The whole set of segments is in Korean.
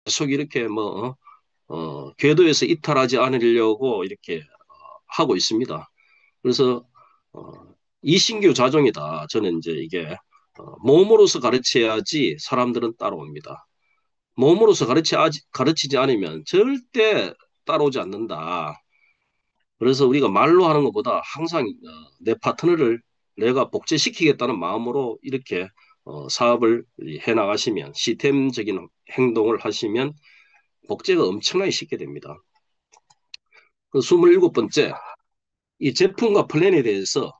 계속 이렇게 뭐, 궤도에서 이탈하지 않으려고 이렇게 하고 있습니다. 그래서, 어, 이신규 자정이다. 저는 이제 이게, 몸으로서 가르쳐야지 사람들은 따라옵니다. 몸으로서 가르치지 않으면 절대 따라오지 않는다. 그래서 우리가 말로 하는 것보다 항상 내 파트너를 내가 복제시키겠다는 마음으로 이렇게 사업을 해 나가시면 시스템적인 행동을 하시면 복제가 엄청나게 쉽게 됩니다. 그 27번째, 이 제품과 플랜에 대해서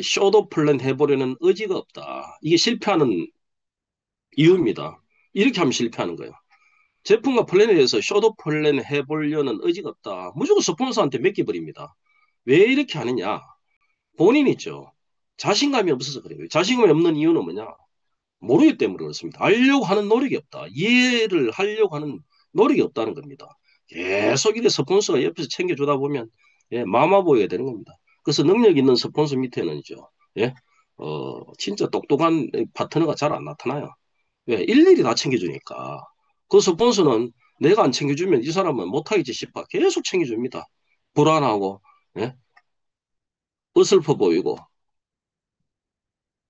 쇼도 플랜 해보려는 의지가 없다. 이게 실패하는 이유입니다. 이렇게 하면 실패하는 거예요. 제품과 플랜에 대해서 쇼도 플랜 해보려는 의지가 없다. 무조건 스폰서한테 맡겨버립니다. 왜 이렇게 하느냐? 본인 있죠. 자신감이 없어서 그래요. 자신감이 없는 이유는 뭐냐? 모르기 때문에 그렇습니다. 알려고 하는 노력이 없다. 이해를 하려고 하는 노력이 없다는 겁니다. 계속 이래 스폰서가 옆에서 챙겨주다 보면 예, 마마보이가 되는 겁니다. 그래서 능력 있는 스폰서 밑에는요. 예, 진짜 똑똑한 파트너가 잘 안 나타나요. 왜? 일일이 다 챙겨주니까. 그 스폰서는 내가 안 챙겨주면 이 사람은 못하겠지 싶어. 계속 챙겨줍니다. 불안하고, 예? 어설퍼 보이고,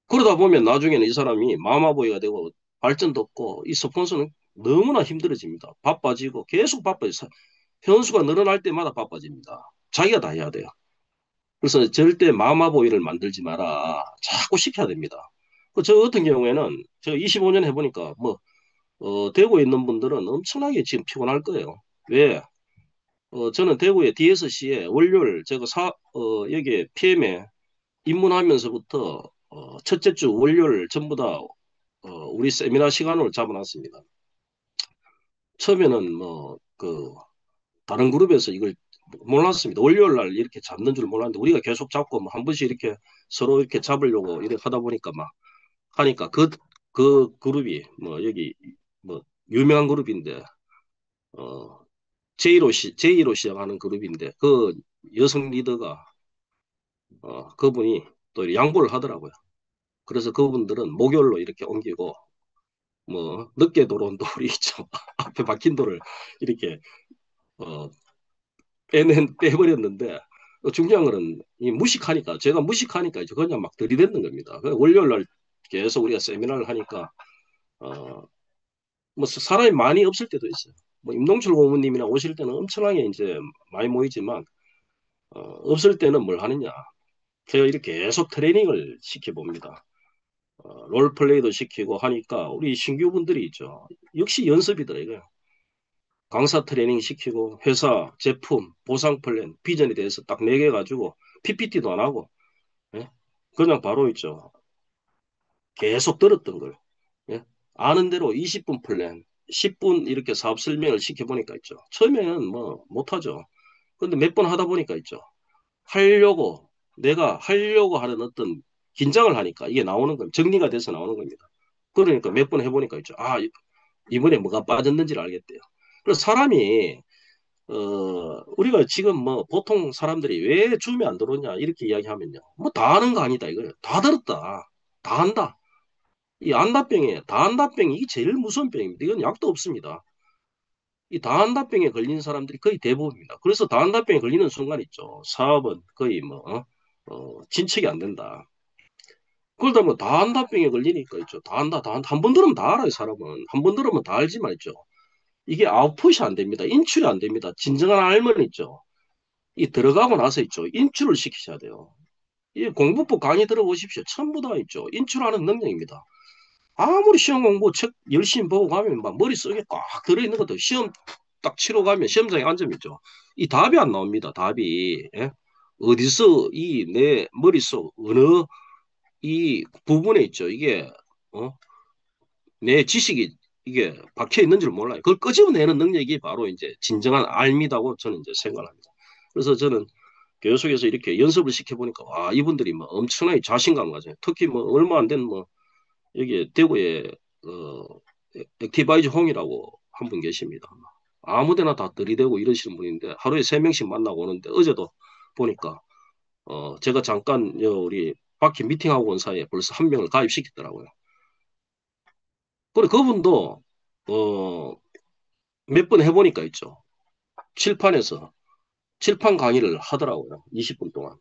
그러다 보면 나중에는 이 사람이 마마보이가 되고 발전도 없고 이 스폰서는 너무나 힘들어집니다. 바빠지고 계속 바빠져. 현수가 늘어날 때마다 바빠집니다. 자기가 다 해야 돼요. 그래서 절대 마마보이를 만들지 마라. 자꾸 시켜야 됩니다. 저 같은 경우에는 제가 25년 해보니까 뭐 대구에 있는 분들은 엄청나게 지금 피곤할 거예요. 왜? 저는 대구의 DSC에 월요일 제가 여기 PM에 입문하면서부터 첫째 주 월요일 전부 다 우리 세미나 시간을 잡아놨습니다. 처음에는 뭐 그 다른 그룹에서 이걸 몰랐습니다. 월요일 날 이렇게 잡는 줄 몰랐는데 우리가 계속 잡고 뭐 한 번씩 이렇게 서로 이렇게 잡으려고 이렇게 하다 보니까 막 하니까 그 그룹이 뭐 여기 뭐 유명한 그룹인데 어 J로 시작하는 그룹인데 그 여성 리더가 그분이 또 양보를 하더라고요. 그래서 그분들은 목요일로 이렇게 옮기고 뭐 늦게 들어온 돌이 있죠. 앞에 박힌 돌을 이렇게 어, 빼버렸는데 중요한 거는 이 무식하니까 제가 무식하니까 이제 그냥 막 들이대는 겁니다. 월요일 날 계속 우리가 세미나를 하니까 어, 뭐 사람이 많이 없을 때도 있어요. 뭐 임동철 고모님이나 오실 때는 엄청나게 이제 많이 모이지만 없을 때는 뭘 하느냐? 제가 이렇게 계속 트레이닝을 시켜봅니다. 롤플레이도 시키고 하니까 우리 신규분들이 있죠. 역시 연습이더라고요. 강사 트레이닝 시키고 회사 제품 보상 플랜 비전에 대해서 딱 4개 가지고 PPT도 안 하고 예? 그냥 바로 있죠. 계속 들었던 걸 예? 아는 대로 20분 플랜 10분 이렇게 사업 설명을 시켜보니까 있죠. 처음에는 뭐 못하죠. 근데 몇 번 하다 보니까 있죠. 하려고 내가 하려고 하는 어떤 긴장을 하니까 이게 나오는 겁니다. 정리가 돼서 나오는 겁니다. 그러니까 몇 번 해보니까 있죠. 아 이번에 뭐가 빠졌는지를 알겠대요. 그래서 사람이 우리가 지금 뭐 보통 사람들이 왜 줌이 안 들어오냐 이렇게 이야기하면요. 뭐 다 아는 거 아니다 이거예요. 다 들었다. 다 안다. 이 안다병이에요. 다 안다병이 이게 제일 무서운 병입니다. 이건 약도 없습니다. 이 다안다병에 걸린 사람들이 거의 대부분입니다. 그래서 다안다병에 걸리는 순간 있죠. 사업은 거의 뭐 진척이 안 된다. 그러다 뭐 다안다병에 걸리니까 있죠. 다 안다, 다 안다. 한 번 들으면 다 알아요, 사람은. 한 번 들으면 다 알지만 있죠. 이게 아웃풋이 안 됩니다. 인출이 안 됩니다. 진정한 알면 있죠. 이 들어가고 나서 있죠. 인출을 시키셔야 돼요. 이 공부법 강의 들어보십시오. 전부 다 있죠. 인출하는 능력입니다. 아무리 시험 공부 책 열심히 보고 가면 막 머릿속에 꽉 들어있는 것도 시험 딱 치러 가면 시험장에 앉으면 있죠. 이 답이 안 나옵니다. 답이. 예? 어디서 이 내 머릿속 어느 이 부분에 있죠. 이게 어? 내 지식이 이게 박혀 있는 줄 몰라요. 그걸 끄집어내는 능력이 바로 이제 진정한 알미다고 저는 이제 생각합니다. 그래서 저는 계속해서 이렇게 연습을 시켜보니까 와 이분들이 뭐 엄청나게 자신감 가져요. 특히 뭐 얼마 안 된 뭐 여기 대구에 어, 액티바이즈 홍이라고 한 분 계십니다. 아무데나 다 들이대고 이러시는 분인데 하루에 3명씩 만나고 오는데 어제도 보니까 제가 잠깐 우리 밖에 미팅하고 온 사이에 벌써 1명을 가입시켰더라고요. 그래 그분도 어, 몇 번 해보니까 있죠. 칠판에서 칠판 강의를 하더라고요. 20분 동안.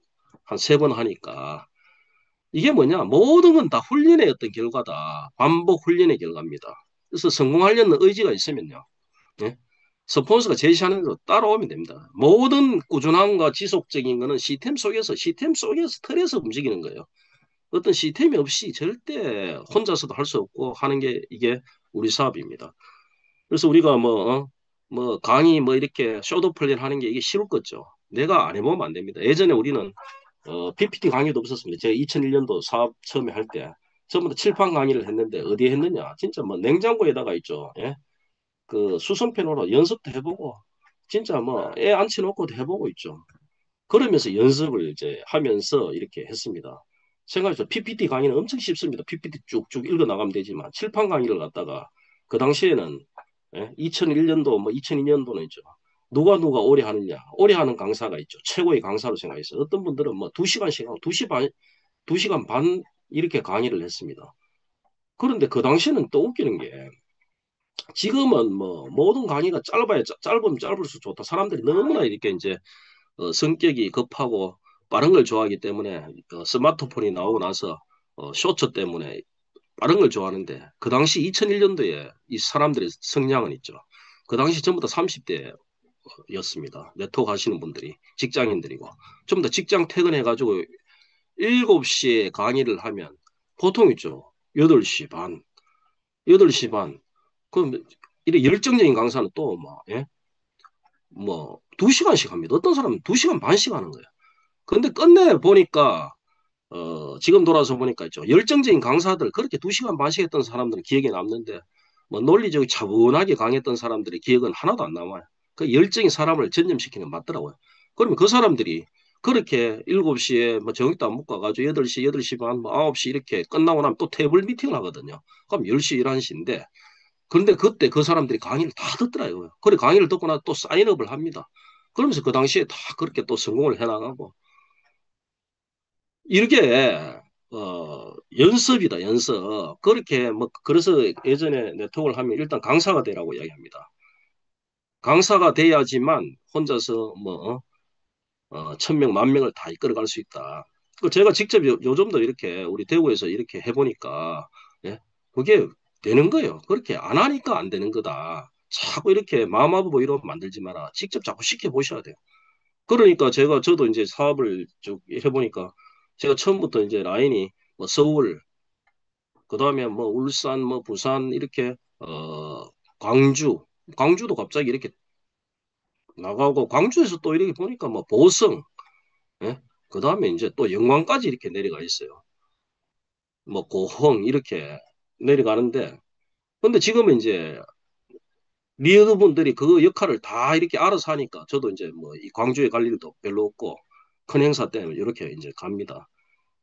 한 세 번 하니까. 이게 뭐냐? 모든 건 다 훈련의 어떤 결과다. 반복 훈련의 결과입니다. 그래서 성공하려는 의지가 있으면요. 예? 스폰서가 제시하는 대로 따라오면 됩니다. 모든 꾸준함과 지속적인 거는 시스템 속에서 틀에서 움직이는 거예요. 어떤 시스템이 없이 절대 혼자서도 할 수 없고 하는 게 이게 우리 사업입니다. 그래서 우리가 뭐 강의 뭐 이렇게 쇼도 플랜 하는 게 이게 쉬울 거죠. 내가 안 해보면 안 됩니다. 예전에 우리는 PPT 강의도 없었습니다. 제가 2001년도 사업 처음에 할 때 전부 다 칠판 강의를 했는데 어디에 했느냐? 진짜 뭐 냉장고에다가 있죠. 예? 그 수성펜으로 연습도 해보고 진짜 뭐 애 앉혀놓고도 해보고 있죠. 그러면서 연습을 이제 하면서 이렇게 했습니다. 생각해서 PPT 강의는 엄청 쉽습니다. PPT 쭉쭉 읽어 나가면 되지만 칠판 강의를 갖다가 그 당시에는 2001년도 뭐 2002년도는 있죠. 누가 오래 하느냐. 오래 하는 강사가 있죠. 최고의 강사로 생각했어요. 어떤 분들은 뭐 2시간씩 하고 2시간 반 이렇게 강의를 했습니다. 그런데 그 당시에는 또 웃기는 게 지금은 뭐 모든 강의가 짧으면 짧을수록 좋다. 사람들이 너무나 이렇게 이제 성격이 급하고 빠른 걸 좋아하기 때문에 스마트폰이 나오고 나서 쇼츠 때문에 빠른 걸 좋아하는데 그 당시 2001년도에 이 사람들의 성향은 있죠. 그 당시 전부 다 30대였습니다. 네트워크 하시는 분들이 직장인들이고 좀 더 직장 퇴근해가지고 7시에 강의를 하면 보통 있죠. 8시 반, 8시 반. 그럼 이래 열정적인 강사는 또 뭐, 예? 뭐 2시간씩 합니다. 어떤 사람은 2시간 반씩 하는 거예요. 근데 끝내 보니까 지금 돌아서 보니까 있죠. 열정적인 강사들 그렇게 2시간 반씩 했던 사람들은 기억에 남는데 뭐 논리적으로 차분하게 강했던 사람들의 기억은 하나도 안 남아요. 그 열정이 사람을 전념시키는 게 맞더라고요. 그러면 그 사람들이 그렇게 7시에 뭐 저녁도 안 먹고 가가지고 8시, 8시 반, 뭐 9시 이렇게 끝나고 나면 또 테이블 미팅을 하거든요. 그럼 10시, 11시인데 그런데 그때 그 사람들이 강의를 다 듣더라고요. 그래 강의를 듣고 나서 또 사인업을 합니다. 그러면서 그 당시에 다 그렇게 또 성공을 해나가고 이렇게 연습이다 연습 그렇게 뭐 그래서 예전에 네트워크를 하면 일단 강사가 되라고 이야기합니다. 강사가 돼야지만 혼자서 뭐 1,000명, 10,000명을 다 이끌어갈 수 있다. 그 제가 직접 요즘도 이렇게 우리 대구에서 이렇게 해보니까 예? 그게 되는 거예요. 그렇게 안 하니까 안 되는 거다. 자꾸 이렇게 마마보고 이러면 만들지 마라. 직접 자꾸 시켜보셔야 돼요. 그러니까 저도 이제 사업을 쭉 해보니까 제가 처음부터 이제 라인이 뭐 서울, 그 다음에 뭐 울산, 뭐 부산 이렇게 광주, 광주도 갑자기 이렇게 나가고 광주에서 또 이렇게 보니까 뭐 보성, 예? 그 다음에 이제 또 영광까지 이렇게 내려가 있어요. 뭐 고흥 이렇게 내려가는데 근데 지금은 이제 리더분들이 그 역할을 다 이렇게 알아서 하니까 저도 이제 뭐 이 광주에 갈 일도 별로 없고 큰 행사 때문에 이렇게 이제 갑니다.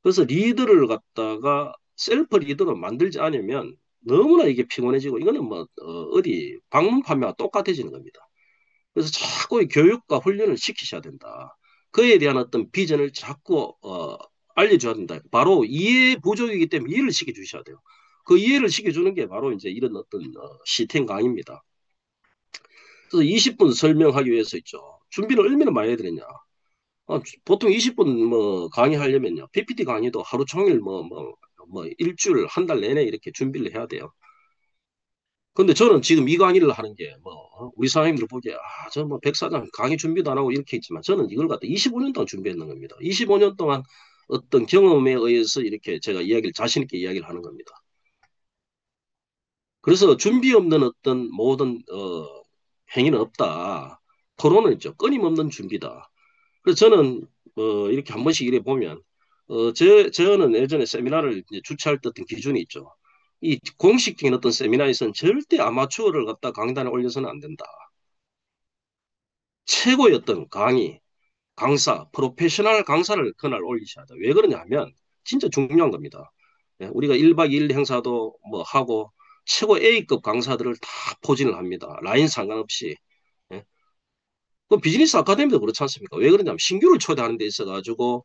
그래서 리더를 갖다가 셀프 리더로 만들지 않으면 너무나 이게 피곤해지고 이거는 뭐 어디 방문 판매와 똑같아지는 겁니다. 그래서 자꾸 이 교육과 훈련을 시키셔야 된다. 그에 대한 어떤 비전을 자꾸 알려줘야 된다. 바로 이해 부족이기 때문에 이해를 시켜주셔야 돼요. 그 이해를 시켜주는 게 바로 이제 이런 어떤 시스템 강의입니다. 그래서 20분 설명하기 위해서 있죠. 준비를 얼마나 많이 해야 되느냐. 보통 20분 뭐 강의하려면요. PPT 강의도 하루 종일 뭐 일주일 한 달 내내 이렇게 준비를 해야 돼요. 근데 저는 지금 이 강의를 하는 게 우리 사장님들 보기에 저 뭐 백사장 강의 준비도 안 하고 이렇게 있지만 저는 이걸 갖다 25년 동안 준비했는 겁니다. 25년 동안 어떤 경험에 의해서 이렇게 제가 자신 있게 이야기를 하는 겁니다. 그래서 준비 없는 어떤 모든 행위는 없다. 토론은 있죠. 끊임없는 준비다. 그래서 저는 이렇게 한 번씩 이래 보면 저는 예전에 세미나를 이제 주최할 때 어떤 기준이 있죠. 이 공식적인 어떤 세미나에서는 절대 아마추어를 갖다 강단에 올려서는 안 된다. 최고의 어떤 강사, 프로페셔널 강사를 그날 올리셔야 돼. 왜 그러냐면 진짜 중요한 겁니다. 예, 우리가 1박 2일 행사도 뭐 하고 최고 A급 강사들을 다 포진을 합니다. 라인 상관없이. 예. 그 비즈니스 아카데미도 그렇지 않습니까? 왜 그러냐면 신규를 초대하는 데 있어가지고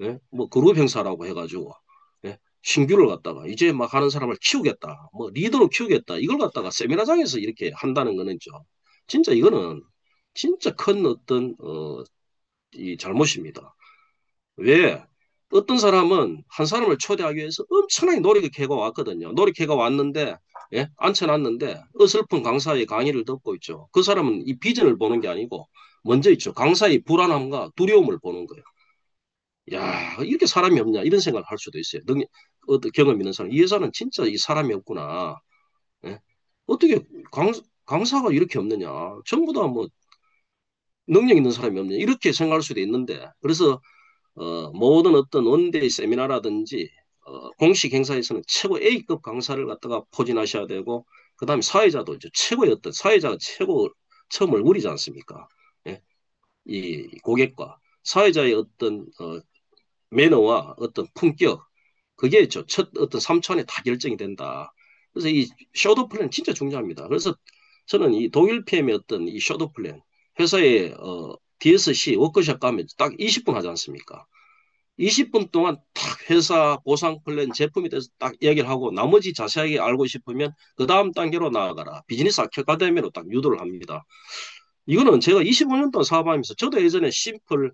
예? 뭐 그룹 행사라고 해가지고 예? 신규를 갖다가 이제 막 하는 사람을 키우겠다. 뭐 리더로 키우겠다. 이걸 갖다가 세미나장에서 이렇게 한다는 거는 죠. 진짜 이거는 진짜 큰 어떤 이 잘못입니다. 왜? 어떤 사람은 한 사람을 초대하기 위해서 엄청나게 노력해가 왔거든요. 노력해가 왔는데, 예? 앉혀놨는데, 어설픈 강사의 강의를 듣고 있죠. 그 사람은 이 비전을 보는 게 아니고, 먼저 있죠. 강사의 불안함과 두려움을 보는 거예요. 야, 이렇게 사람이 없냐? 이런 생각을 할 수도 있어요. 어떤 경험 있는 사람. 이 여자는 진짜 이 사람이 없구나. 예? 어떻게 강사가 이렇게 없느냐? 전부 다 뭐 능력 있는 사람이 없느냐? 이렇게 생각할 수도 있는데, 그래서 모든 어떤 원데이 세미나라든지 공식 행사에서는 최고 A급 강사를 갖다가 포진하셔야 되고 그다음에 사회자도 이제 최고의 어떤 사회자가 최고 처음 얼굴이지 않습니까? 예? 이 고객과 사회자의 어떤 매너와 어떤 품격 그게 첫 어떤 3차원에 다 결정이 된다. 그래서 이 쇼도 플랜 진짜 중요합니다. 그래서 저는 이 독일 PM의 어떤 이 쇼도 플랜 회사에 DSC 워크숍 가면 딱 20분 하지 않습니까? 20분 동안 딱 회사 보상 플랜 제품에 대해서 딱 얘기를 하고 나머지 자세하게 알고 싶으면 그 다음 단계로 나아가라. 비즈니스 아카데미로 딱 유도를 합니다. 이거는 제가 25년 동안 사업하면서 저도 예전에 심플,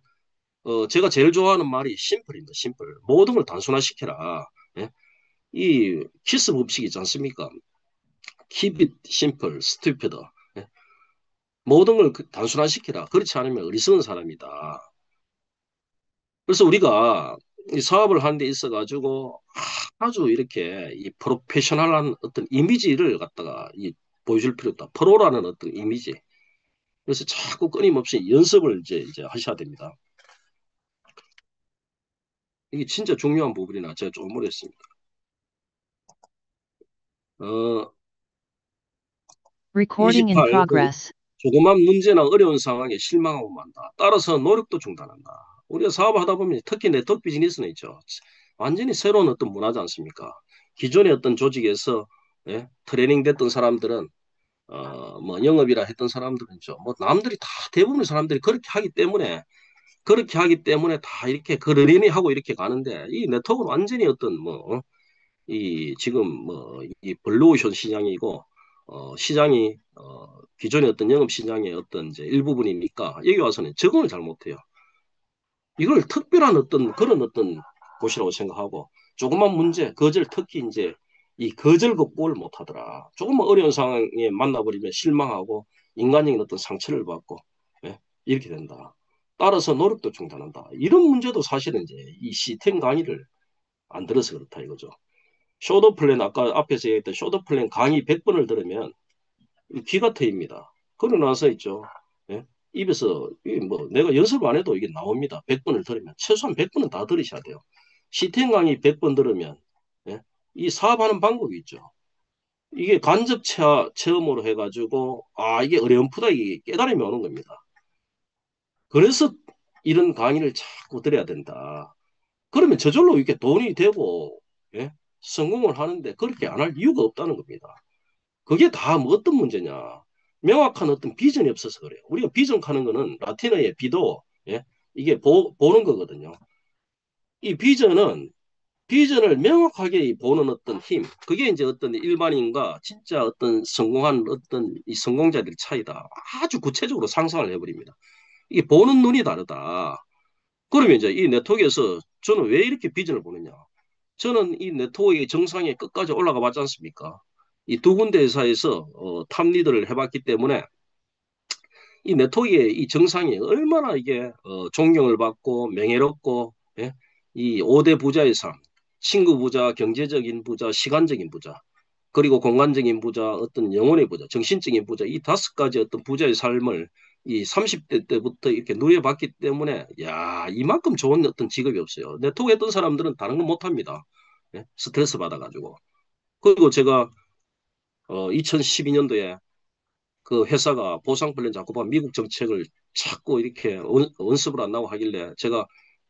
제가 제일 좋아하는 말이 심플입니다. 심플. 모든 걸 단순화시켜라. 예? 이 키스 법칙이 있지 않습니까? Keep it simple, stupid. 예? 모든 걸 단순화시키라. 그렇지 않으면 어리석은 사람이다. 그래서 우리가 이 사업을 하는 데 있어가지고 아주 이렇게 이 프로페셔널한 어떤 이미지를 갖다가 보여줄 필요가 있다. 프로라는 어떤 이미지. 그래서 자꾸 끊임없이 연습을 이제 하셔야 됩니다. 이게 진짜 중요한 부분이나 제가 조금 어렸습니다. 어, Recording in 28. progress. 조그만 문제나 어려운 상황에 실망하고 만다. 따라서 노력도 중단한다. 우리가 사업하다 보면 특히 네트워크 비즈니스는 있죠. 완전히 새로운 어떤 문화지 않습니까? 기존의 어떤 조직에서 예? 트레이닝 됐던 사람들은 뭐 영업이라 했던 사람들은 뭐 남들이 다 대부분의 사람들이 그렇게 하기 때문에 다 이렇게 그러려니 하고 이렇게 가는데 이 네트워크는 완전히 어떤 뭐 이 지금 뭐 이 블루오션 시장이고 시장이 기존의 어떤 영업 시장의 어떤 이제 일부분이니까 여기 와서는 적응을 잘 못해요. 이걸 특별한 어떤 그런 어떤 곳이라고 생각하고 조그만 문제, 거절 특히 이제 이 거절 극복을 못하더라. 조금만 어려운 상황에 만나버리면 실망하고 인간적인 어떤 상처를 받고 예, 이렇게 된다. 따라서 노력도 중단한다. 이런 문제도 사실은 이제 이 시스템 강의를 안 들어서 그렇다 이거죠. 쇼도 플랜 아까 앞에서 얘기했던 쇼도 플랜 강의 100번을 들으면 귀가 트입니다. 그러고 나서 있죠. 예? 입에서 뭐 내가 연습 안 해도 이게 나옵니다. 100번을 들으면 최소한 100번은 다 들으셔야 돼요. 시텐 강의 100번 들으면 예? 이 사업하는 방법이 있죠. 이게 간접 체험으로 해가지고 이게 어려움보다 이게 깨달음이 오는 겁니다. 그래서 이런 강의를 자꾸 들어야 된다. 그러면 저절로 이렇게 돈이 되고 예? 성공을 하는데 그렇게 안 할 이유가 없다는 겁니다. 그게 다 뭐 어떤 문제냐? 명확한 어떤 비전이 없어서 그래요. 우리가 비전 하는 거는 라틴어의 비도 예? 이게 보는 거거든요. 이 비전을 명확하게 보는 어떤 힘, 그게 이제 어떤 일반인과 진짜 어떤 성공한 어떤 이 성공자들의 차이다. 아주 구체적으로 상상을 해버립니다. 이게 보는 눈이 다르다. 그러면 이제 이 네트워크에서 저는 왜 이렇게 비전을 보느냐? 저는 이 네트워크의 정상에 끝까지 올라가 봤지 않습니까? 이 두 군데 회사에서 탑 리더를 해봤기 때문에 이 네트워크의 이 정상이 얼마나 이게 존경을 받고 명예롭고 예? 이 5대 부자의 삶, 친구 부자, 경제적인 부자, 시간적인 부자, 그리고 공간적인 부자, 어떤 영혼의 부자, 정신적인 부자, 이 다섯 가지 어떤 부자의 삶을 이 30대 때부터 이렇게 누려봤기 때문에 야 이만큼 좋은 어떤 직업이 없어요. 네트워크 했던 사람들은 다른 건 못합니다. 예? 스트레스 받아가지고. 그리고 제가 2012년도에 그 회사가 보상 플랜 자꾸 봐 미국 정책을 자꾸 이렇게 원습을 안 나고 하길래 제가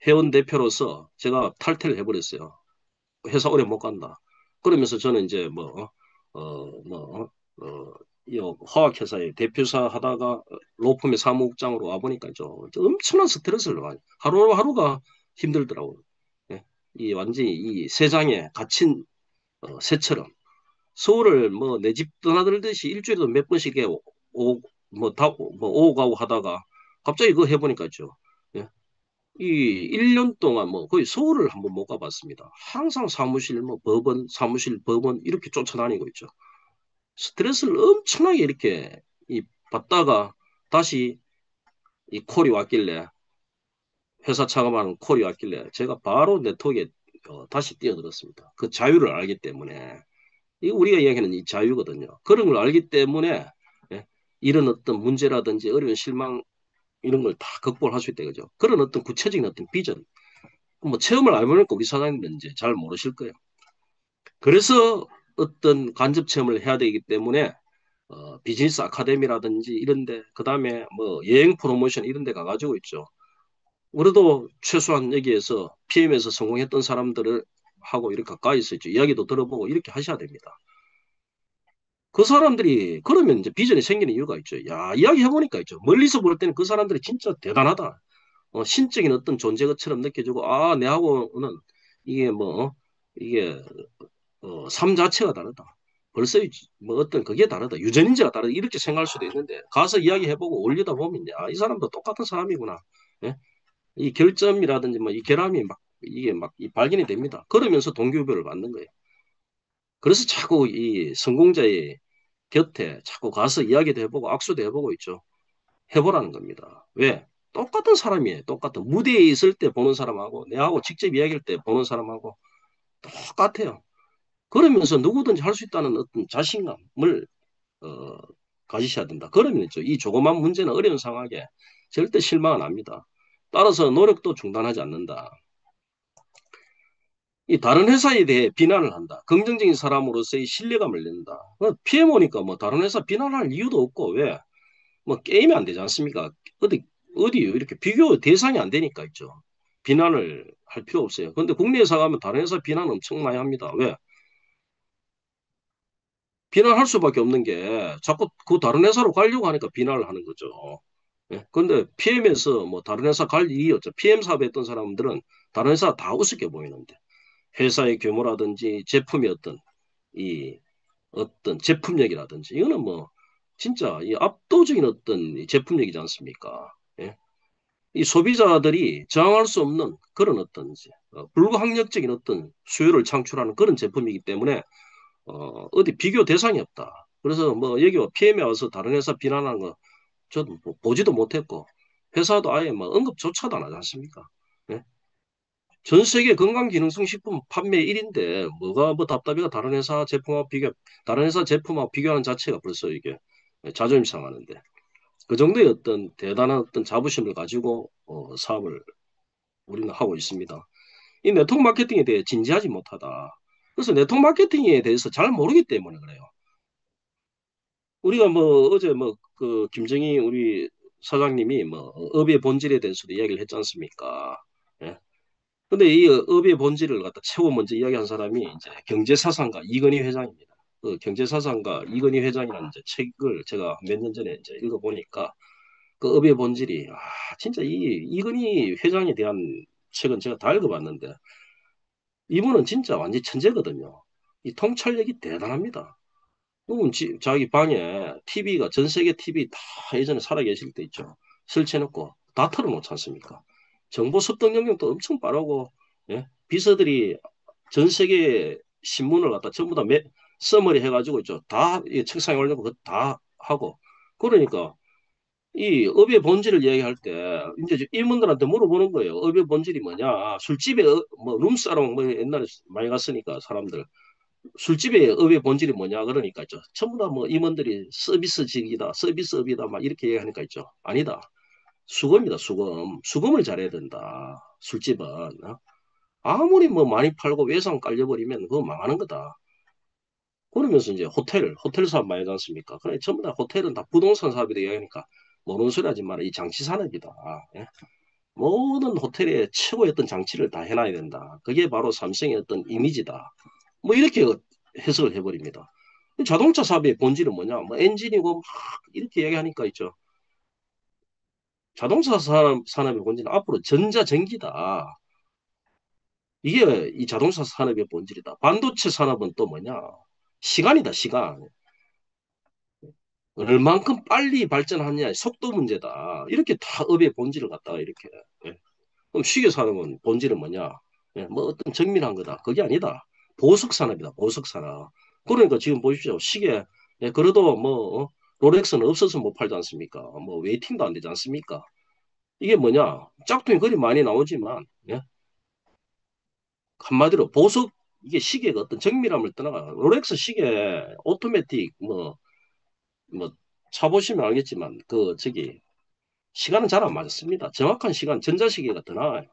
회원 대표로서 제가 탈퇴를 해버렸어요. 회사 오래 못 간다. 그러면서 저는 이제 이 화학회사의 대표사 하다가 로펌의 사무국장으로 와보니까 좀 엄청난 스트레스를 많이 하루하루가 힘들더라고요. 예. 이 완전히 이 세상에 갇힌 새처럼 서울을 뭐 내 집 떠나들듯이 일주일에도 몇 번씩 뭐 오고 가고 하다가 갑자기 그거 해보니까 있죠. 예? 이 1년 동안 뭐 거의 서울을 한번 못 가봤습니다. 항상 사무실, 뭐 법원, 사무실, 법원 이렇게 쫓아다니고 있죠. 스트레스를 엄청나게 이렇게 이 받다가 다시 이 콜이 왔길래 회사 차감하는 콜이 왔길래 제가 바로 네트워크에 다시 뛰어들었습니다. 그 자유를 알기 때문에 이거 우리가 이야기하는 이 자유거든요. 그런 걸 알기 때문에 예, 이런 어떤 문제라든지 어려운 실망 이런 걸 다 극복을 할 수 있다 그죠. 그런 어떤 구체적인 어떤 비전 뭐 체험을 안 해보니까 우리 사장님은 이제 잘 모르실 거예요. 그래서 어떤 간접 체험을 해야 되기 때문에 비즈니스 아카데미라든지 이런데 그다음에 뭐 여행 프로모션 이런 데 가가지고 있죠. 우리도 최소한 여기에서 PM에서 성공했던 사람들을 하고 이렇게 가까이 있어 있죠. 이야기도 들어보고 이렇게 하셔야 됩니다. 그 사람들이 그러면 이제 비전이 생기는 이유가 있죠. 야, 이야기 해보니까 있죠. 멀리서 볼 때는 그 사람들이 진짜 대단하다. 신적인 어떤 존재처럼 느껴지고, 아, 내하고는 이게 이게, 삶 자체가 다르다. 벌써 뭐 어떤 그게 다르다. 유전인지가 다르다. 이렇게 생각할 수도 있는데, 가서 이야기해보고 올리다 보면, 야, 이 사람도 똑같은 사람이구나. 예? 이 결점이라든지 뭐 이 결함이 막, 이게 막 발견이 됩니다. 그러면서 동기부여를 받는 거예요. 그래서 자꾸 이 성공자의 곁에 자꾸 가서 이야기도 해보고 악수도 해보고 있죠. 해보라는 겁니다. 왜? 똑같은 사람이에요. 똑같은 무대에 있을 때 보는 사람하고 내하고 직접 이야기할 때 보는 사람하고 똑같아요. 그러면서 누구든지 할 수 있다는 어떤 자신감을 어, 가지셔야 된다. 그러면 이 조그만 문제는 어려운 상황에 절대 실망 안 합니다. 따라서 노력도 중단하지 않는다. 이 다른 회사에 대해 비난을 한다. 긍정적인 사람으로서의 신뢰감을 낸다. PM 오니까 뭐 다른 회사 비난할 이유도 없고 왜? 뭐 게임이 안 되지 않습니까? 어디 이렇게 비교 대상이 안 되니까 있죠. 비난을 할 필요 없어요. 근데 국내 회사 가면 다른 회사 비난 엄청 많이 합니다. 왜? 비난할 수밖에 없는 게 자꾸 그 다른 회사로 가려고 하니까 비난을 하는 거죠. 예. 근데 PM에서 뭐 다른 회사 갈 일이 없죠. PM 사업에 했던 사람들은 다른 회사 다 우습게 보이는데 회사의 규모라든지 제품이 이 어떤 제품력이라든지 이거는 뭐 진짜 이 압도적인 어떤 이 제품력이지 않습니까? 예? 이 소비자들이 저항할 수 없는 그런 어떤 불가항력적인 어떤 수요를 창출하는 그런 제품이기 때문에 어디 비교 대상이 없다. 그래서 뭐 여기 PM에 와서 다른 회사 비난하는 거 저도 뭐 보지도 못했고 회사도 아예 뭐 언급조차도 안 하지 않습니까? 예? 전 세계 건강기능성 식품 판매 1인데 뭐가 뭐 답답해가 다른 회사 제품하고 비교하는 자체가 벌써 이게 자존심 상하는데 그 정도의 어떤 대단한 어떤 자부심을 가지고 사업을 우리는 하고 있습니다. 이 네트워크 마케팅에 대해 진지하지 못하다. 그래서 네트워크 마케팅에 대해서 잘 모르기 때문에 그래요. 우리가 뭐 어제 뭐 그 김정희 우리 사장님이 뭐 업의 본질에 대해서도 이야기를 했지 않습니까? 예. 근데 이 업의 본질을 갖다 최고 먼저 이야기한 사람이 이제 경제사상가 이건희 회장입니다. 그 경제사상가 이건희 회장이라는 이제 책을 제가 몇 년 전에 이제 읽어보니까 그 업의 본질이 진짜 이 이건희 회장에 대한 책은 제가 다 읽어봤는데 이분은 진짜 완전 천재거든요. 이 통찰력이 대단합니다. 그분 자기 방에 TV가 전 세계 TV 다 예전에 살아계실 때 있죠. 설치해놓고 다 털어놓지 않습니까? 정보 습득 능력도 엄청 빠르고 예? 비서들이 전 세계 신문을 갖다 전부 다 써머리 해가지고 있죠. 다 책상에 올려놓고 그거 다 하고 그러니까 이 업의 본질을 이야기할 때 이제 임원들한테 물어보는 거예요. 업의 본질이 뭐냐? 술집에 뭐 룸사롱 뭐 옛날에 많이 갔으니까 사람들 술집의 업의 본질이 뭐냐 그러니까 있죠. 전부 다 뭐 임원들이 서비스직이다, 서비스업이다 막 이렇게 얘기하니까 있죠. 아니다. 수금이다, 수금. 수금을 잘해야 된다. 술집은 아무리 뭐 많이 팔고 외상 깔려버리면 그거 망하는 거다. 그러면서 이제 호텔 사업 많이 하지 않습니까? 그래 전부 다 호텔은 다 부동산 사업이다 얘기하니까 모르는 소리 하지 마라. 이 장치 산업이다. 예? 모든 호텔의 최고의 어떤 장치를 다 해놔야 된다. 그게 바로 삼성의 어떤 이미지다. 뭐 이렇게 해석을 해버립니다. 자동차 사업의 본질은 뭐냐? 뭐 엔진이고 막 이렇게 얘기하니까 있죠. 자동차 산업의 본질은 앞으로 전자전기다. 이게 이 자동차 산업의 본질이다. 반도체 산업은 또 뭐냐? 시간이다, 시간. 얼만큼 빨리 발전하느냐의 속도 문제다. 이렇게 다 업의 본질을 갖다가 이렇게. 예. 그럼 시계 산업은 본질은 뭐냐? 예, 뭐 어떤 정밀한 거다. 그게 아니다. 보석 산업이다. 보석 산업. 그러니까 지금 보십시오. 시계, 예, 그래도 뭐, 롤렉스는 없어서 못 팔지 않습니까? 뭐, 웨이팅도 안 되지 않습니까? 이게 뭐냐? 짝퉁이 그리 많이 나오지만, 예? 한마디로 보석, 이게 시계가 어떤 정밀함을 떠나가. 롤렉스 시계, 오토매틱, 뭐, 차보시면 알겠지만, 시간은 잘 안 맞습니다. 정확한 시간, 전자시계가 더 나아요.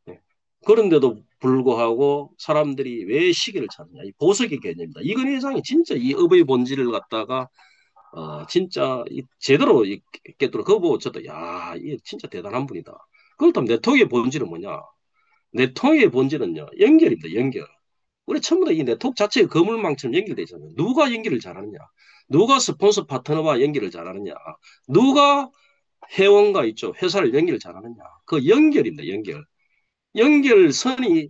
예. 그런데도 불구하고 사람들이 왜 시계를 찾느냐? 이 보석의 개념입니다. 이건 회장이 진짜 이 업의 본질을 갖다가 진짜 제대로 깨뚫어. 그거 보고 저도 야, 이게 진짜 대단한 분이다. 그렇다면 네트워크의 본질은 뭐냐? 네트워크의 본질은요, 연결입니다. 연결. 우리 전부 다 이 네트워크 자체가 거물망처럼 연결되어 있잖아요. 누가 연결을 잘하느냐? 누가 스폰서 파트너와 연결을 잘하느냐? 누가 회원과 있죠. 회사를 연결을 잘하느냐? 그 연결입니다. 연결. 연결선이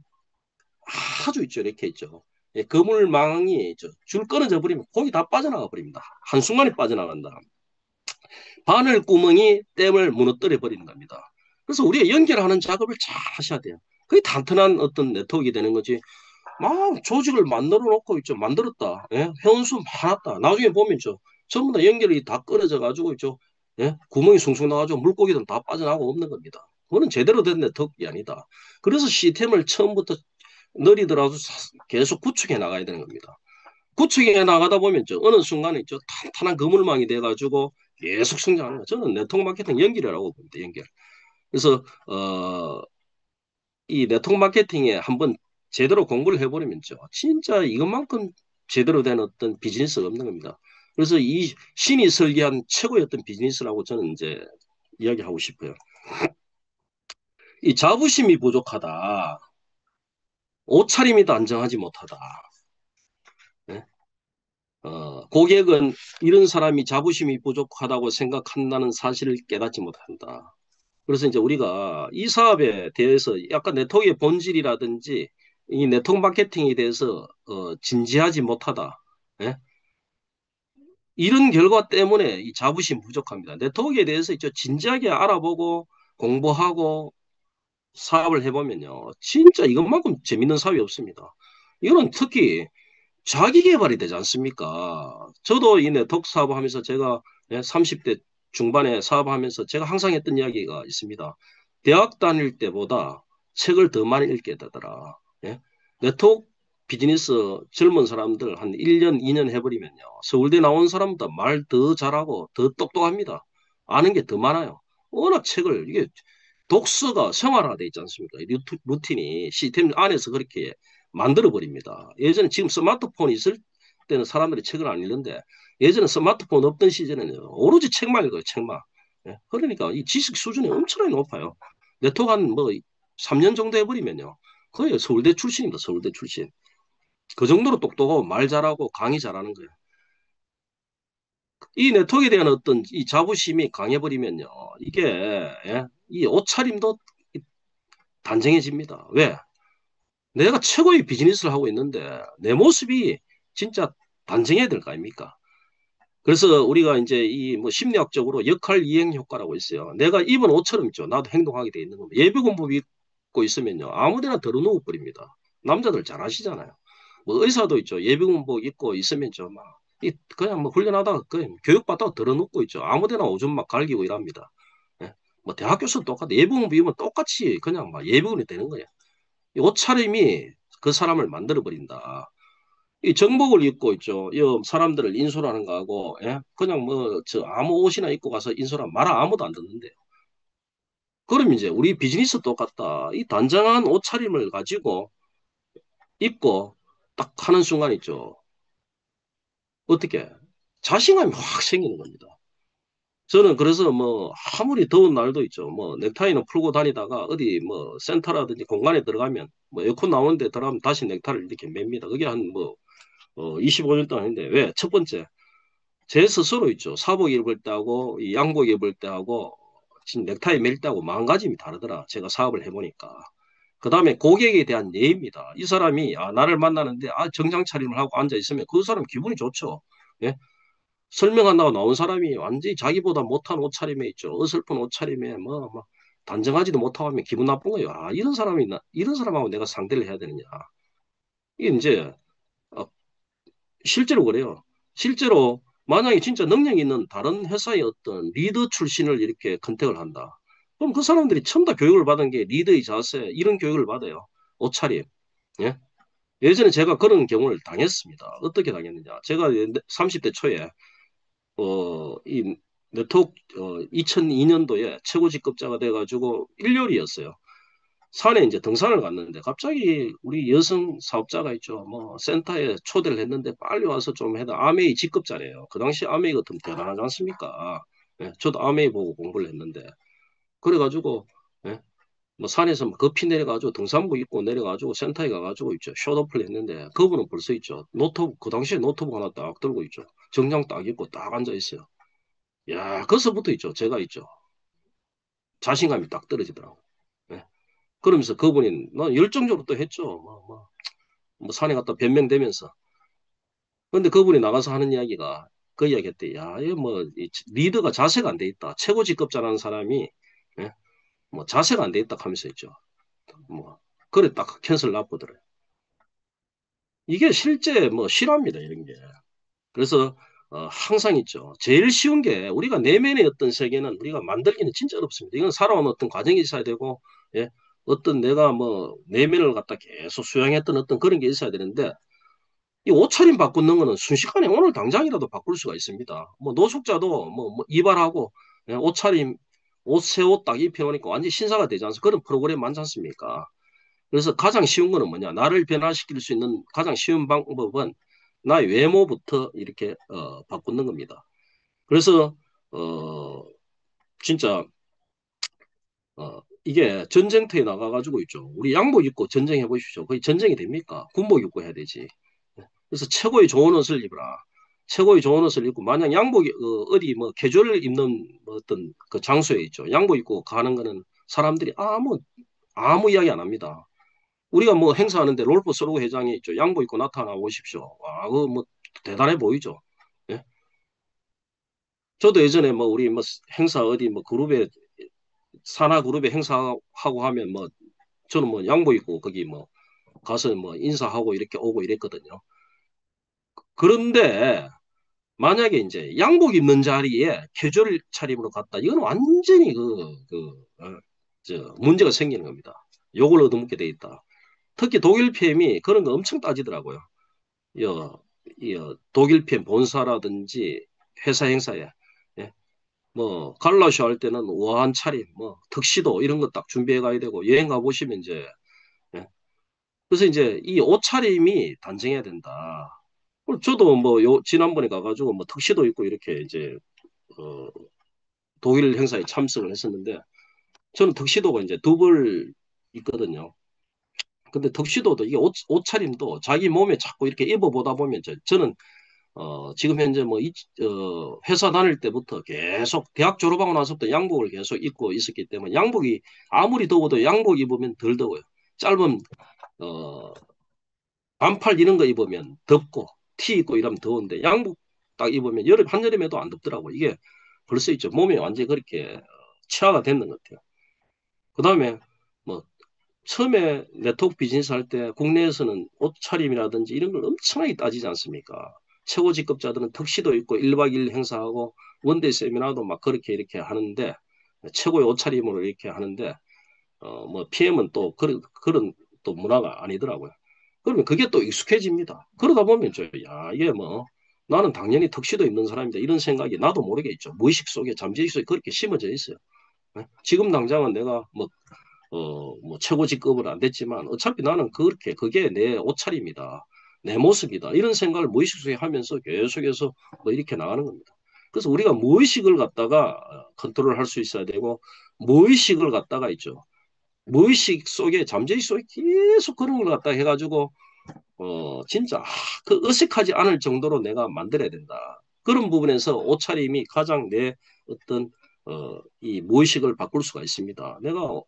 아주 있죠. 이렇게 있죠. 예, 그물망이 있죠. 줄 끊어져 버리면 고기 다 빠져나가 버립니다. 한순간에 빠져나간다. 바늘구멍이 댐을 무너뜨려 버리는 겁니다. 그래서 우리가 연결하는 작업을 잘 하셔야 돼요. 그게 단단한 어떤 네트워크가 되는 거지. 막 조직을 만들어 놓고 있죠. 만들었다. 예? 회원수 많았다. 나중에 보면 있죠. 전부 다 연결이 다 끊어져 가지고 있죠. 예? 구멍이 숭숭 나가지고 물고기들은 다 빠져나가고 없는 겁니다. 그거는 제대로 된 네트워크가 아니다. 그래서 시스템을 처음부터 너리더라도 계속 구축해 나가야 되는 겁니다. 구축해 나가다 보면 저 어느 순간에 있죠. 탄탄한 그물망이 돼가지고 계속 성장하는 거예요. 저는 네트워크 마케팅 연결이라고 봅니다. 연결. 그래서 이 네트워크 마케팅에 한번 제대로 공부를 해버리면죠. 진짜 이것만큼 제대로 된 어떤 비즈니스가 없는 겁니다. 그래서 이 신이 설계한 최고의 어떤 비즈니스라고 저는 이제 이야기하고 싶어요. 이 자부심이 부족하다. 옷차림이 단정하지 못하다. 네? 고객은 이런 사람이 자부심이 부족하다고 생각한다는 사실을 깨닫지 못한다. 그래서 이제 우리가 이 사업에 대해서 약간 네트워크의 본질이라든지 이 네트워크 마케팅에 대해서 진지하지 못하다. 예? 이런 결과 때문에 이 자부심 부족합니다. 네트워크에 대해서 이제 진지하게 알아보고 공부하고 사업을 해보면요. 진짜 이것만큼 재밌는 사업이 없습니다. 이거는 특히 자기 개발이 되지 않습니까? 저도 이 네트워크 사업하면서 제가 30대 중반에 사업하면서 제가 항상 했던 이야기가 있습니다. 대학 다닐 때보다 책을 더 많이 읽게 되더라. 예? 네트워크 비즈니스 젊은 사람들 한 1년, 2년 해버리면요. 서울대 나온 사람보다 말 더 잘하고 더 똑똑합니다. 아는 게 더 많아요. 워낙 책을, 이게 독서가 생활화돼 있지 않습니까? 루틴이 시스템 안에서 그렇게 만들어 버립니다. 예전에 지금 스마트폰이 있을 때는 사람들이 책을 안 읽는데 예전에 스마트폰 없던 시절에는 오로지 책만 읽어요, 책만. 예? 그러니까 이 지식 수준이 엄청나게 높아요. 네트워크 한 뭐 3년 정도 해버리면요. 거의 서울대 출신입니다, 서울대 출신. 그 정도로 똑똑하고 말 잘하고 강의 잘하는 거예요. 이 네트워크에 대한 어떤 이 자부심이 강해버리면요. 이게, 예? 이 옷차림도 단정해집니다. 왜? 내가 최고의 비즈니스를 하고 있는데 내 모습이 진짜 단정해야 될 거 아닙니까? 그래서 우리가 이제 이 뭐 심리학적으로 역할 이행 효과라고 있어요. 내가 입은 옷처럼 있죠. 나도 행동하게 돼 있는 겁니다. 예비군복 입고 있으면요. 아무데나 들어누워 버립니다. 남자들 잘 아시잖아요. 뭐 의사도 있죠. 예비군복 입고 있으면 좀 막, 그냥 뭐 훈련하다가 그냥 교육받다가 들어눕고 있죠. 아무데나 오줌 막 갈기고 이랍니다. 예? 뭐 대학 교수도 똑같아. 예비군복 입으면 똑같이 그냥 막 예비군이 되는 거예요. 이 옷차림이 그 사람을 만들어 버린다. 이 정복을 입고 있죠. 이 사람들을 인솔하는 거하고, 예? 그냥 뭐, 아무 옷이나 입고 가서 인솔하면 말 아무도 안 듣는데요. 그럼 이제 우리 비즈니스 똑같다. 이 단정한 옷차림을 가지고 입고 딱 하는 순간 있죠. 어떻게? 자신감이 확 생기는 겁니다. 저는 그래서 뭐, 아무리 더운 날도 있죠. 뭐, 넥타이는 풀고 다니다가 어디 뭐, 센터라든지 공간에 들어가면, 뭐, 에어컨 나오는데 들어가면 다시 넥타이를 이렇게 맵니다. 그게 한 뭐, 25년 동안 했는데, 왜? 첫 번째, 제 스스로 있죠. 사복 입을 때하고, 이 양복 입을 때하고, 지금 넥타이 맬 때하고 마음가짐이 다르더라. 제가 사업을 해보니까. 그 다음에 고객에 대한 예의입니다. 이 사람이, 나를 만나는데, 정장 차림을 하고 앉아 있으면 그 사람 기분이 좋죠. 예? 설명한다고 나온 사람이 완전히 자기보다 못한 옷차림에 있죠. 어설픈 옷차림에 뭐 단정하지도 못하고 하면 기분 나쁜 거예요. 아, 이런 사람하고 내가 상대를 해야 되느냐. 이게 이제 어, 실제로 그래요. 실제로 만약에 진짜 능력 있는 다른 회사의 어떤 리더 출신을 이렇게 컨택을 한다. 그럼 그 사람들이 처음 다 교육을 받은 게 리더의 자세, 이런 교육을 받아요. 옷차림. 예? 예전에 제가 그런 경우를 당했습니다. 어떻게 당했느냐. 제가 30대 초에, 이 네트워크, 2002년도에 최고 직급자가 돼가지고 일요일이었어요. 산에 이제 등산을 갔는데 갑자기 우리 여성 사업자가 있죠. 뭐 센터에 초대를 했는데 빨리 와서 좀 해다 아메이 직급자래요. 그 당시 아메이 같으면 대단하지 않습니까? 예, 저도 아메이 보고 공부를 했는데 그래가지고 예, 뭐 산에서 뭐 급히 내려가지고 등산복 입고 내려가지고 센터에 가가지고 있죠. 숏어플 했는데 그분은 벌써 있죠. 노트북 그 당시에 노트북 하나 딱 들고 있죠. 정장 딱 입고 딱 앉아 있어요. 야, 거기서부터 있죠. 제가 있죠. 자신감이 딱 떨어지더라고. 예. 그러면서 그분이 나 열정적으로 또 했죠. 뭐 산에 갔다 변명되면서. 근데 그분이 나가서 하는 이야기가 그 이야기 했대. 야, 이뭐 리더가 자세가 안 돼 있다. 최고 직급자라는 사람이 예? 뭐 자세가 안 돼 있다 하면서 있죠. 뭐 그래 딱 캔슬 나보더래. 이게 실제 뭐 실화입니다. 이런 게. 그래서 항상 있죠. 제일 쉬운 게 우리가 내면의 어떤 세계는 우리가 만들기는 진짜 어렵습니다. 이건 살아온 어떤 과정이 있어야 되고 예? 어떤 내가 뭐 내면을 갖다 계속 수양했던 어떤 그런 게 있어야 되는데 이 옷차림 바꾸는 거는 순식간에 오늘 당장이라도 바꿀 수가 있습니다. 뭐 노숙자도 뭐 이발하고 예, 옷차림 새 옷 딱 입혀오니까 완전 신사가 되지 않습니까? 그런 프로그램 많지 않습니까? 그래서 가장 쉬운 거는 뭐냐? 나를 변화시킬 수 있는 가장 쉬운 방법은 나의 외모부터 이렇게 바꾸는 겁니다. 그래서 어 진짜 이게 전쟁터에 나가가지고 있죠. 우리 양복 입고 전쟁해 보십시오. 거의 전쟁이 됩니까? 군복 입고 해야 되지. 그래서 최고의 좋은 옷을 입어라. 최고의 좋은 옷을 입고 만약 양복이 어디 뭐 캐주얼 입는 뭐 어떤 그 장소에 있죠. 양복 입고 가는 거는 사람들이 아무 이야기 안 합니다. 우리가 뭐 행사하는데 롤프 서로 회장이 있죠. 양복 입고 나타나 보십시오. 와, 그 뭐 대단해 보이죠. 예? 저도 예전에 뭐 우리 뭐 행사 어디 뭐 그룹에 산하 그룹에 행사하고 하면 뭐 저는 뭐 양복 입고 거기 뭐 가서 뭐 인사하고 이렇게 오고 이랬거든요. 그런데 만약에 이제 양복 입는 자리에 캐주얼 차림으로 갔다. 이건 완전히 문제가 생기는 겁니다. 욕을 얻어먹게 돼 있다. 특히 독일 PM이 그런 거 엄청 따지더라고요. 독일 PM 본사라든지 회사 행사에 예? 뭐 갈라쇼 할 때는 우아한 차림, 뭐 턱시도 이런 거 딱 준비해 가야 되고 여행 가 보시면 이제 예? 그래서 이제 이 옷차림이 단정해야 된다. 저도 뭐 지난번에 가가지고 뭐 턱시도 입고 이렇게 이제 어, 독일 행사에 참석을 했었는데 저는 턱시도가 이제 두 벌 있거든요. 근데 턱시도도 이게 옷차림도 자기 몸에 자꾸 이렇게 입어보다 보면 저는 지금 현재 뭐 회사 다닐 때부터 계속 대학 졸업하고 나서부터 양복을 계속 입고 있었기 때문에 양복이 아무리 더워도 양복 입으면 덜 더워요. 짧은 어, 반팔 이런 거 입으면 덥고 티 입고 이러면 더운데 양복 딱 입으면 한여름에도 안 덥더라고. 이게 벌써 있죠. 몸이 완전히 그렇게 치아가 됐는 것 같아요. 그다음에 뭐 처음에 네트워크 비즈니스 할 때 국내에서는 옷차림이라든지 이런 걸 엄청나게 따지지 않습니까? 최고 직급자들은 턱시도 입고 1박 2일 행사하고 원데이 세미나도 막 그렇게 이렇게 하는데 최고의 옷차림으로 이렇게 하는데 뭐 PM은 또 그런 또 문화가 아니더라고요. 그러면 그게 또 익숙해집니다. 그러다 보면 야, 이게 뭐 나는 당연히 턱시도 입는 사람이다. 이런 생각이 나도 모르게 있죠. 무의식 속에 잠재의식 속에 그렇게 심어져 있어요. 네? 지금 당장은 내가 뭐 최고 직급은 안 됐지만 어차피 나는 그게 내 옷차림이다. 내 모습이다. 이런 생각을 무의식 속에 하면서 계속해서 뭐 이렇게 나가는 겁니다. 그래서 우리가 무의식을 갖다가 컨트롤 할 수 있어야 되고 무의식을 갖다가 있죠. 무의식 속에 잠재의식 속에 계속 그런 걸 갖다 해가지고 진짜 그 어색하지 않을 정도로 내가 만들어야 된다. 그런 부분에서 옷차림이 가장 내 어떤 이 무의식을 바꿀 수가 있습니다. 내가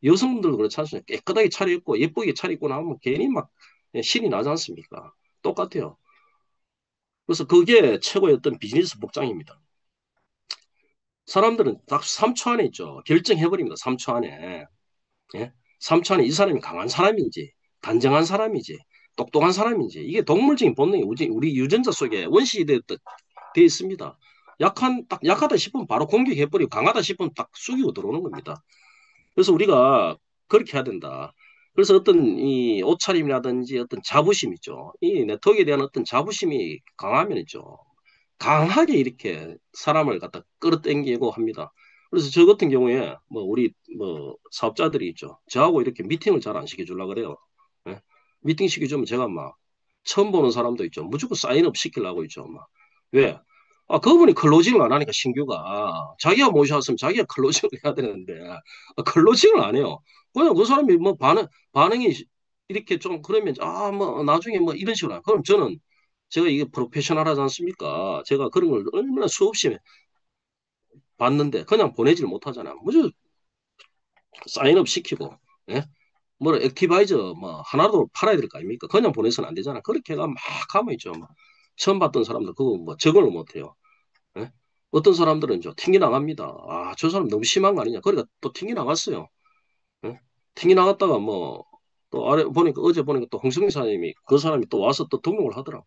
여성분들도 그렇지 않습니까? 깨끗하게 차려입고 예쁘게 차려입고 나면 괜히 막 신이 나지 않습니까? 똑같아요. 그래서 그게 최고의 어떤 비즈니스 복장입니다. 사람들은 딱 3초 안에 있죠. 결정해버립니다. 3초 안에. 예? 3초 안에 이 사람이 강한 사람인지, 단정한 사람인지, 똑똑한 사람인지, 이게 동물적인 본능이 우리 유전자 속에 원시되어 되어 있습니다. 딱 약하다 싶으면 바로 공격해버리고 강하다 싶으면 딱 숙이고 들어오는 겁니다. 그래서 우리가 그렇게 해야 된다. 그래서 어떤 이 옷차림이라든지 어떤 자부심 있죠. 이 네트워크에 대한 어떤 자부심이 강하면 있죠. 강하게 이렇게 사람을 갖다 끌어당기고 합니다. 그래서 저 같은 경우에 뭐 우리 뭐 사업자들이 있죠. 저하고 이렇게 미팅을 잘 안 시켜주려고 그래요. 예? 미팅 시켜주면 제가 막 처음 보는 사람도 있죠. 무조건 사인업 시키려고 있죠. 막. 왜? 그분이 클로징을 안 하니까 신규가 자기가 모셔왔으면 자기가 클로징을 해야 되는데 클로징을 안 해요. 그냥 그 사람이 뭐 반응이 이렇게 좀 그러면 뭐 나중에 뭐 이런 식으로 그럼 저는 제가 이게 프로페셔널하지 않습니까? 제가 그런 걸 얼마나 수없이 봤는데 그냥 보내질 못하잖아. 무슨 사인업 시키고, 예? 뭐 액티바이저 뭐 하나도 팔아야 될 거 아닙니까? 그냥 보내서는 안 되잖아. 그렇게 막 하면 있죠. 막. 처음 봤던 사람들 그거 뭐 적응을 못해요. 예? 어떤 사람들은 튕겨 나갑니다. 저 사람 너무 심한 거 아니냐. 그러니까 또 튕겨 나갔어요. 예? 튕겨 나갔다가 뭐 또 아래 보니까 어제 보니까 또 홍성민 사장님이 그 사람이 또 와서 또 등록을 하더라고.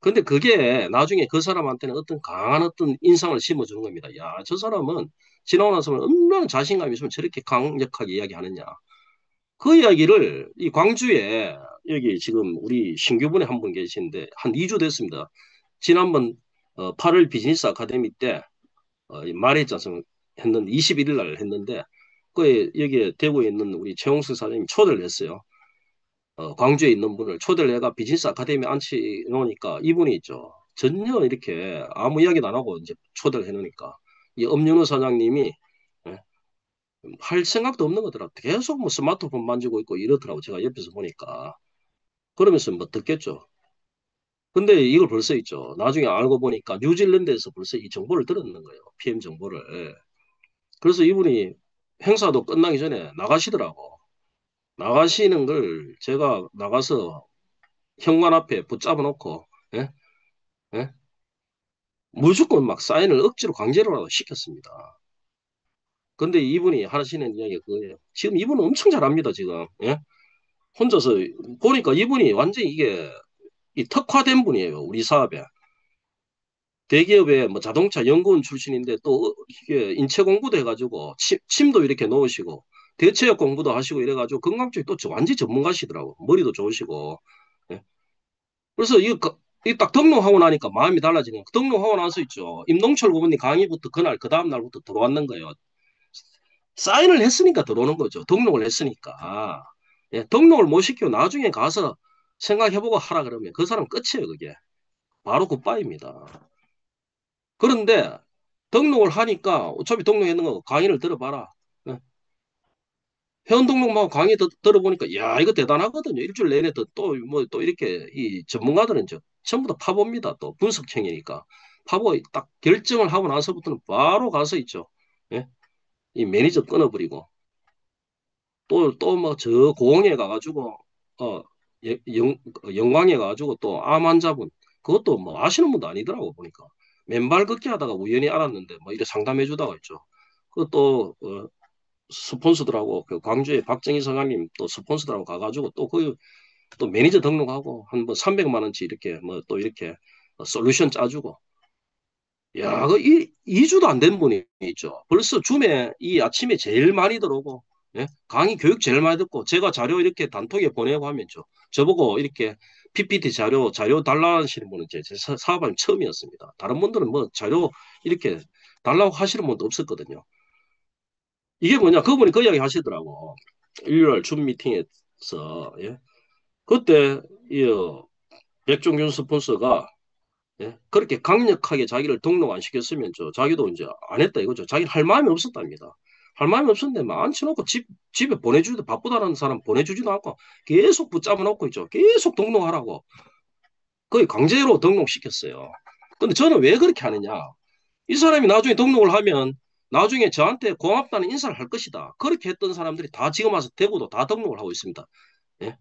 근데 그게 나중에 그 사람한테는 어떤 강한 어떤 인상을 심어주는 겁니다. 야, 저 사람은 지나고 나서는 얼마나 자신감이 있으면 저렇게 강력하게 이야기하느냐. 그 이야기를 이 광주에 여기 지금 우리 신규분에 한 분 계시는데 한 2주 됐습니다. 지난번 8월 비즈니스 아카데미 때 말했지 않습니까? 했는데 21일 날 했는데 그 여기에 대구에 있는 우리 최홍수 사장님이 초대를 했어요. 광주에 있는 분을 초대를 해가 비즈니스 아카데미 앉히 놓으니까 이분이 있죠. 전혀 이렇게 아무 이야기도 안 하고 이제 초대를 해놓으니까 이 엄윤호 사장님이 예, 할 생각도 없는 거더라. 계속 뭐 스마트폰 만지고 있고 이러더라고. 제가 옆에서 보니까. 그러면서 뭐 듣겠죠. 근데 이걸 벌써 있죠. 나중에 알고 보니까 뉴질랜드에서 벌써 이 정보를 들었는 거예요. PM 정보를. 그래서 이분이 행사도 끝나기 전에 나가시더라고. 나가시는 걸 제가 나가서 현관 앞에 붙잡아 놓고 예? 예? 무조건 막 사인을 억지로 강제로라도 시켰습니다. 근데 이분이 하시는 이야기가 그거예요. 지금 이분은 엄청 잘합니다, 지금. 예? 혼자서 보니까 이분이 완전히 이게 이 특화된 분이에요, 우리 사업에. 대기업의 뭐 자동차 연구원 출신인데 또 이게 인체 공부도 해가지고 침도 이렇게 놓으시고 대체역 공부도 하시고 이래가지고 건강 쪽에 또 완전 전문가시더라고. 머리도 좋으시고. 예? 그래서 이딱 등록하고 나니까 마음이 달라지는 거예요. 등록하고 나서 있죠. 임동철 고문님 강의부터 그날 그 다음 날부터 들어왔는 거예요. 사인을 했으니까 들어오는 거죠. 등록을 했으니까. 예, 등록을 못 시키고 나중에 가서 생각해보고 하라 그러면 그 사람 끝이에요, 그게. 바로 굿바입니다. 그런데 등록을 하니까 어차피 등록했는 거 강의를 들어봐라. 예, 회원 등록하고 강의 들어보니까 야 이거 대단하거든요. 일주일 내내 또 뭐 또 이렇게 이 전문가들은 전부 다 파보입니다. 또 분석형이니까 파보 딱 결정을 하고 나서부터는 바로 가서 있죠. 예? 이 매니저 끊어버리고 또 뭐 저 고흥에 가가지고 어 영광에 가가지고 또 암 환자분 그것도 뭐 아시는 분도 아니더라고 보니까 맨발 걷기 하다가 우연히 알았는데 뭐 이래 상담해 주다가 있죠. 그것도 스폰서들하고 그 광주의 박정희 성함님 또 스폰서들하고 가가지고 또 그 또 매니저 등록하고 한 뭐 300만 원치 이렇게 뭐 또 이렇게 솔루션 짜주고 야, 2주도 안 된 분이 있죠. 벌써 줌에 이 아침에 제일 많이 들어오고, 예? 강의 교육 제일 많이 듣고, 제가 자료 이렇게 단톡에 보내고 하면 저보고 이렇게 PPT 자료 달라 하시는 분은 제 사업은 처음이었습니다. 다른 분들은 뭐 자료 이렇게 달라고 하시는 분도 없었거든요. 이게 뭐냐, 그분이 그 이야기 하시더라고. 일요일 줌 미팅에서, 예? 그때, 백종균 스폰서가 예? 그렇게 강력하게 자기를 등록 안 시켰으면 자기도 이제 안 했다 이거죠. 자기는 할 마음이 없었답니다. 할 마음이 없었는데 막 앉혀놓고 집에 보내주지도 바쁘다는 사람 보내주지도 않고 계속 붙잡아 놓고 있죠. 계속 등록하라고. 거의 강제로 등록시켰어요. 근데 저는 왜 그렇게 하느냐. 이 사람이 나중에 등록을 하면 나중에 저한테 고맙다는 인사를 할 것이다. 그렇게 했던 사람들이 다 지금 와서 대구도 다 등록을 하고 있습니다. 예?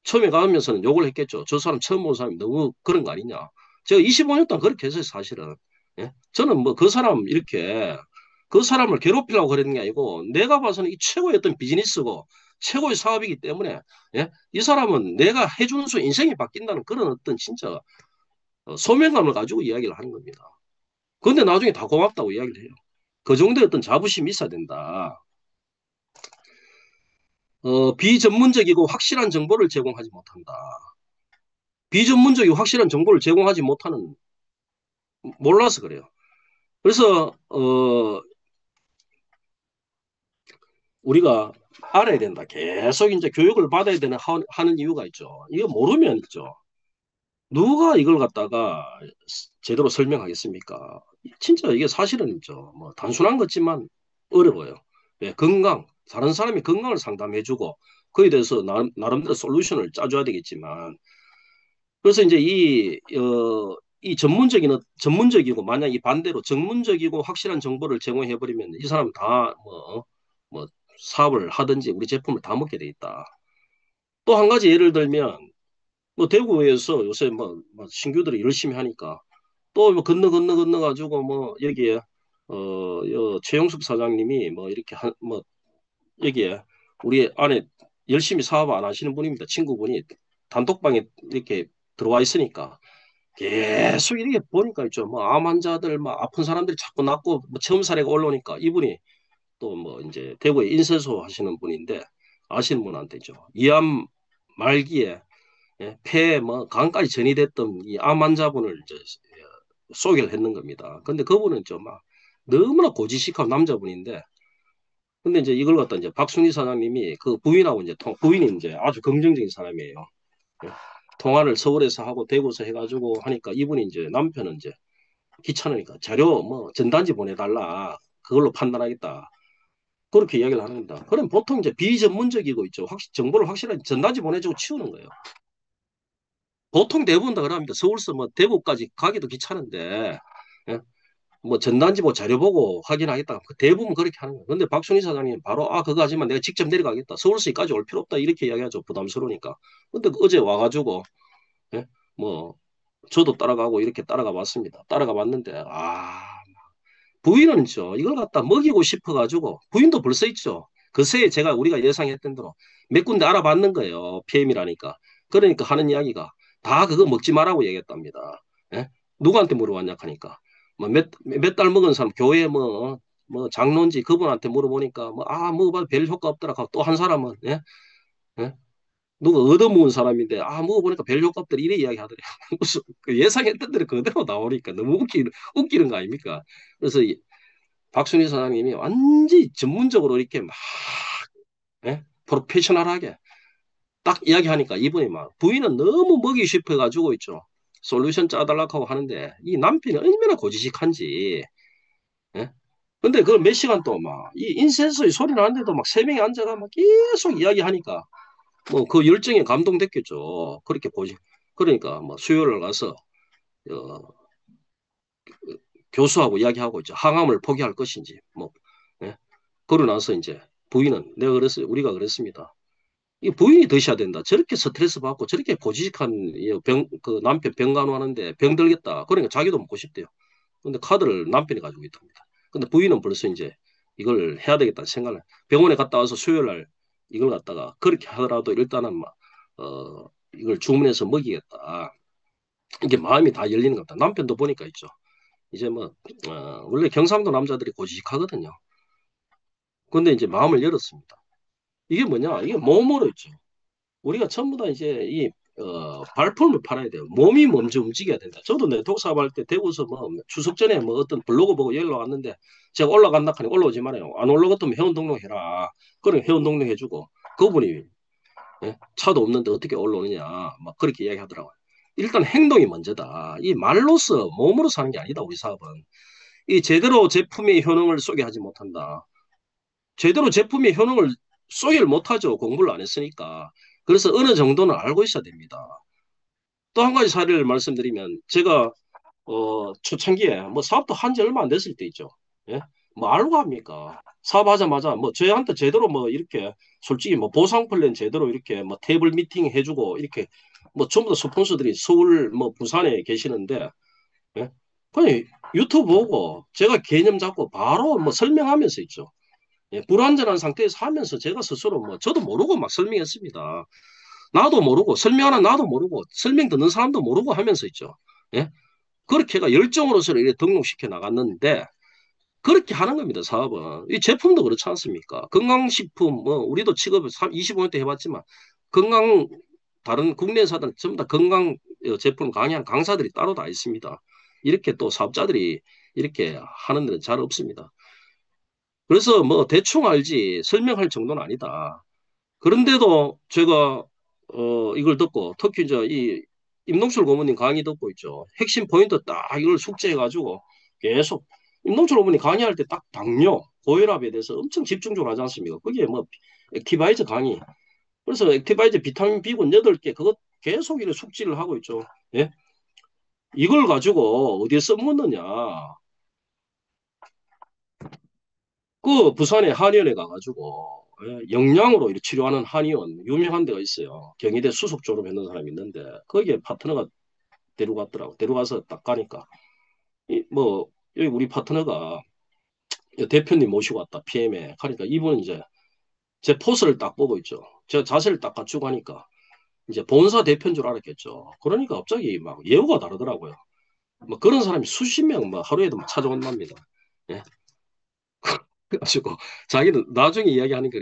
처음에 가면서는 욕을 했겠죠. 저 사람 처음 본 사람이 너무 그런 거 아니냐. 제가 25년 동안 그렇게 했어요, 사실은. 예? 저는 뭐 그 사람 이렇게 그 사람을 괴롭히려고 그러는 게 아니고 내가 봐서는 이 최고의 어떤 비즈니스고 최고의 사업이기 때문에 예? 이 사람은 내가 해주는 수 인생이 바뀐다는 그런 어떤 진짜 소명감을 가지고 이야기를 하는 겁니다. 그런데 나중에 다 고맙다고 이야기를 해요. 그 정도의 어떤 자부심이 있어야 된다. 비전문적이고 확실한 정보를 제공하지 못한다. 비전문적이고 확실한 정보를 제공하지 못하는 몰라서 그래요. 그래서 우리가 알아야 된다. 계속 이제 교육을 받아야 되는 하는 이유가 있죠. 이거 모르면 있죠. 누가 이걸 갖다가 제대로 설명하겠습니까? 진짜 이게 사실은 있죠. 뭐 단순한 것지만 어려워요. 예, 건강, 다른 사람이 건강을 상담해주고 그에 대해서 나름대로 솔루션을 짜줘야 되겠지만 그래서 이제 이 전문적이고 만약 이 반대로 전문적이고 확실한 정보를 제공해버리면 이 사람 다 뭐 사업을 하든지 우리 제품을 다 먹게 돼 있다. 또 한 가지 예를 들면 뭐 대구에서 요새 뭐 신규들이 열심히 하니까 또 뭐 건너 가지고 뭐 여기에 최영숙 사장님이 뭐 이렇게 뭐 여기에 우리 안에 열심히 사업 안 하시는 분입니다. 친구분이 단톡방에 이렇게 들어와 있으니까 계속 이렇게 보니까 있죠. 뭐 암 환자들, 뭐 아픈 사람들이 자꾸 낫고 뭐 처음 사례가 올라오니까 이분이 또 뭐 이제 대구에 인쇄소 하시는 분인데 아시는 분한테 죠. 이암 말기에 예, 폐에 뭐 간까지 전이됐던 이 암 환자분을 이제 소개를 했는 겁니다. 근데 그분은 좀 막 너무나 고지식한 남자분인데 근데 이제 이걸 갖다 이제 박순희 사장님이 그 부인하고 이제 부인이 이제 아주 긍정적인 사람이에요. 예. 통화를 서울에서 하고 대구에서 해가지고 하니까 이분이 이제 남편은 이제 귀찮으니까 자료 뭐 전단지 보내달라 그걸로 판단하겠다 그렇게 이야기를 하는 겁니다. 그럼 보통 이제 비전문적이고 있죠. 정보를 확실하게 전단지 보내주고 치우는 거예요. 보통 대부분 다 그럽니다. 서울서 뭐 대구까지 가기도 귀찮은데 예? 뭐 전단지 뭐 자료 보고 확인하겠다. 대부분 그렇게 하는 거예요. 근데 박순희 사장님 바로 그거 하지만 내가 직접 내려가겠다. 서울서까지 올 필요 없다. 이렇게 이야기하죠. 부담스러우니까. 근데 어제 와가지고 예? 뭐 저도 따라가고 이렇게 따라가 봤습니다. 따라가 봤는데 부인은 있죠. 이걸 갖다 먹이고 싶어가지고 부인도 벌써 있죠. 그새 제가 우리가 예상했던 대로 몇 군데 알아봤는 거예요. PM이라니까. 그러니까 하는 이야기가 다 그거 먹지 말라고 얘기했답니다. 예? 누구한테 물어봤냐 하니까 몇 달 먹은 사람 교회 뭐 장로인지 그분한테 물어보니까 먹어봐도 별 효과 없더라. 또 한 사람은 예? 예? 누가 얻어먹은 사람인데 먹어보니까 별 효과 없더라 이래 이야기하더래요. 무슨 그 예상했던 대로 그대로 나오니까 너무 웃기는 거 아닙니까? 그래서 박순희 사장님이 완전히 전문적으로 이렇게 막 예? 프로페셔널하게 딱 이야기하니까 이분이 막 부인은 너무 먹이 싶어가지고 있죠. 솔루션 짜달라고 하고 하는데 이 남편이 얼마나 고지식한지. 예? 근데 그걸 몇 시간 또 막 이 인센서의 소리 나는데도 막 세 명이 앉아가 막 계속 이야기하니까 뭐 그 열정에 감동됐겠죠. 그렇게 고지. 그러니까 뭐 수요일 날 가서 어, 교수하고 이야기하고 있죠. 항암을 포기할 것인지 뭐 예? 그러고 나서 이제 부인은 내가 그랬어요. 우리가 그랬습니다. 이 부인이 드셔야 된다. 저렇게 스트레스 받고 저렇게 고지식한 그 남편 병 간호하는데 병 들겠다. 그러니까 자기도 먹고 싶대요. 근데 카드를 남편이 가지고 있답니다. 근데 부인은 벌써 이제 이걸 해야 되겠다는 생각을 병원에 갔다 와서 수요일 날 이걸 갖다가 그렇게 하더라도 일단은 이걸 주문해서 먹이겠다. 이게 마음이 다 열리는 겁니다. 남편도 보니까 있죠. 이제 원래 경상도 남자들이 고지식하거든요. 근데 이제 마음을 열었습니다. 이게 뭐냐? 이게 몸으로 있죠. 우리가 전부 다 이제 발품을 팔아야 돼요. 몸이 먼저 움직여야 된다. 저도 네트워크 사업할 때 대구에서 뭐 추석 전에 뭐 어떤 블로그 보고 연락 왔는데 제가 올라간다 하니 올라오지 말아요. 안 올라갔으면 회원 등록해라. 그럼 회원 등록해주고 그분이 예? 차도 없는데 어떻게 올라오느냐 막 그렇게 이야기하더라고요. 일단 행동이 먼저다. 이 말로서 몸으로 사는 게 아니다. 우리 사업은. 이 제대로 제품의 효능을 소개하지 못한다. 제대로 제품의 효능을 소개를 못하죠. 공부를 안 했으니까. 그래서 어느 정도는 알고 있어야 됩니다. 또 한 가지 사례를 말씀드리면 제가 초창기에 뭐 사업도 한지 얼마 안 됐을 때 있죠. 예? 뭐 알고 합니까? 사업하자마자 뭐 저희한테 제대로 뭐 이렇게 솔직히 뭐 보상 플랜 제대로 이렇게 뭐 테이블 미팅 해주고 이렇게 뭐 전부 다 스폰서들이 서울 뭐 부산에 계시는데 예? 그냥 유튜브 보고 제가 개념 잡고 바로 뭐 설명하면서 있죠. 예, 불완전한 상태에서 하면서 제가 스스로 뭐 저도 모르고 막 설명했습니다. 나도 모르고 설명하나 나도 모르고 설명 듣는 사람도 모르고 하면서 있죠. 예? 그렇게가 열정으로서 이렇게 등록시켜 나갔는데 그렇게 하는 겁니다, 사업은. 이 제품도 그렇지 않습니까? 건강식품, 뭐, 우리도 취급을 25년 때 해봤지만, 건강, 다른 국내 회사들은 전부 다 건강 제품 강의하는 강사들이 따로 다 있습니다. 이렇게 또 사업자들이 이렇게 하는 데는 잘 없습니다. 그래서 뭐 대충 알지 설명할 정도는 아니다. 그런데도 제가 이걸 듣고 특히 이제 이 임동철 고모님 강의 듣고 있죠. 핵심 포인트 딱 이걸 숙제해가지고 계속 임동철 고모님 강의할 때 딱 당뇨, 고혈압에 대해서 엄청 집중적으로 하지 않습니까? 그게 뭐 액티바이저 강의. 그래서 액티바이저 비타민 B군 8개 그것 계속 이렇게 숙지를 하고 있죠. 예? 이걸 가지고 어디에 써먹느냐. 그 부산에 한의원에 가가지고 영양으로 이렇게 치료하는 한의원 유명한 데가 있어요. 경희대 수석 졸업했는 사람이 있는데 거기에 파트너가 데려갔더라고. 데려가서 딱 가니까 뭐 여기 우리 파트너가 대표님 모시고 왔다 PM에 가니까 이분은 이제 제 포스를 딱 보고 있죠. 제가 자세를 딱 갖추고 하니까 이제 본사 대표인 줄 알았겠죠. 그러니까 갑자기 막 예우가 다르더라고요. 뭐 그런 사람이 수십 명 뭐 하루에도 막 찾아온답니다. 예. 그래가지고 자기는 나중에 이야기하니까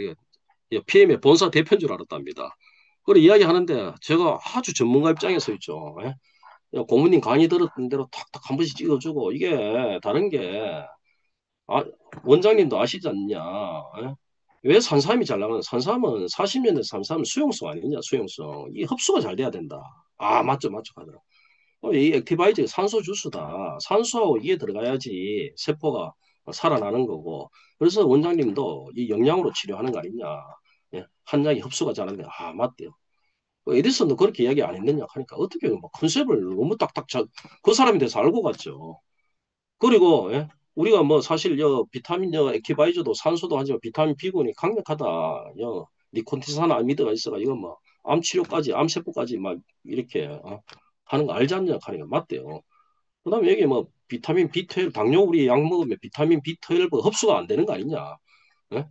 PM의 본사 대표인 줄 알았답니다. 그래 이야기하는데 제가 아주 전문가 입장에 서 있죠. 예? 고모님 강의 들었던 대로 탁탁 한 번씩 찍어주고 이게 다른 게 아, 원장님도 아시지 않냐? 예? 왜 산삼이 잘 나가는? 산삼은 40년 된 산삼은 수용성 아니냐? 수용성. 이 흡수가 잘 돼야 된다. 아 맞죠 맞죠 하더라. 이 액티바이저 산소 주스다. 산소하고 이게 들어가야지 세포가 살아나는 거고. 그래서 원장님도 이 영양으로 치료하는 거 아니냐. 예, 한약이 흡수가 잘하는데 아 맞대요. 에디슨도 그렇게 이야기 안 했느냐 하니까 어떻게 뭐 컨셉을 너무 딱딱 그 사람에 대해서 알고 갔죠. 그리고 예, 우리가 뭐 사실 비타민 액티바이저도 산소도 하지만 비타민 B군이 강력하다. 니코틴산 아미드가 있어가 이거 뭐 암 치료까지 암세포까지 막 이렇게 하는 거 알지 않냐 하니까 맞대요. 그다음에 여기 뭐 비타민 B12 당뇨 우리 약 먹으면 비타민 B12 흡수가 안 되는 거 아니냐? 예?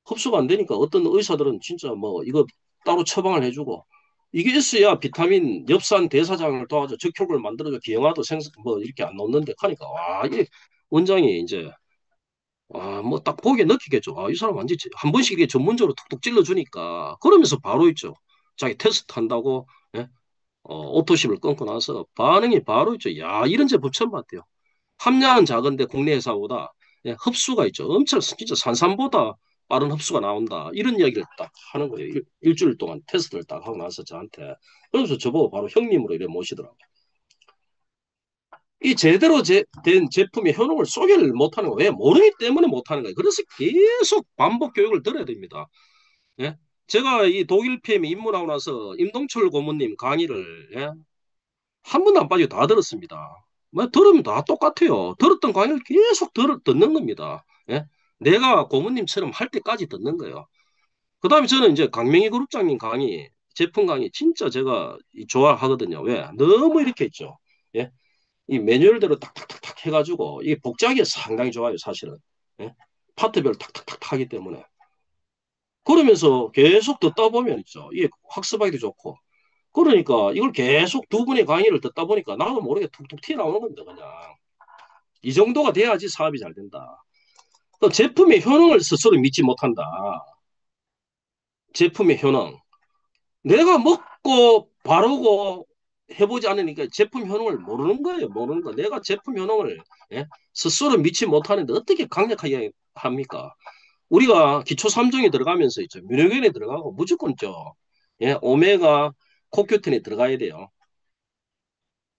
흡수가 안 되니까 어떤 의사들은 진짜 뭐 이거 따로 처방을 해주고 이게 있어야 비타민 엽산 대사장을 도와줘 적혈구를 만들어줘 기형아도 생뭐 이렇게 안 놓는데 하니까 와 이게 원장이 이제 뭐 딱 보기에 느끼겠죠. 이 사람 완전 한 번씩 이게 전문적으로 툭툭 찔러주니까 그러면서 바로 있죠. 자기 테스트 한다고 예? 오토십을 끊고 나서 반응이 바로 있죠. 야 이런 제품 처음 봤대요. 함량은 작은데 국내 회사보다 흡수가 있죠. 엄청 진짜 산삼보다 빠른 흡수가 나온다. 이런 이야기를 딱 하는 거예요. 일주일 동안 테스트를 딱 하고 나서 저한테. 그래서 저보고 바로 형님으로 이래 모시더라고요. 이 제대로 된 제품의 효능을 소개를 못하는 거예요. 왜? 모르기 때문에 못하는 거예요. 그래서 계속 반복 교육을 들어야 됩니다. 예? 제가 이 독일 PM 입문하고 나서 임동철 고모님 강의를 한 번도 안 빠지고 다 들었습니다. 뭐 들으면 다 똑같아요. 들었던 강의를 계속 듣는 겁니다. 예? 내가 고모님처럼 할 때까지 듣는 거예요. 그 다음에 저는 이제 강명희 그룹장님 강의, 제품 강의 진짜 제가 좋아하거든요. 왜? 너무 이렇게 있죠. 예? 이 매뉴얼대로 탁탁탁탁 해가지고 이게 복잡하게 상당히 좋아요, 사실은. 예? 파트별 탁탁탁 하기 때문에. 그러면서 계속 듣다 보면 있죠. 이게 학습하기도 좋고. 그러니까 이걸 계속 두 분의 강의를 듣다 보니까 나도 모르게 툭툭 튀어나오는 겁니다, 그냥. 이 정도가 돼야지 사업이 잘 된다. 또 제품의 효능을 스스로 믿지 못한다. 제품의 효능. 내가 먹고 바르고 해보지 않으니까 제품 효능을 모르는 거예요. 모르는 거. 내가 제품 효능을 예? 스스로 믿지 못하는데 어떻게 강력하게 합니까? 우리가 기초 3종에 들어가면서 있죠. 면역원에 들어가고 무조건 있죠. 예? 오메가, 코큐틴에 들어가야 돼요.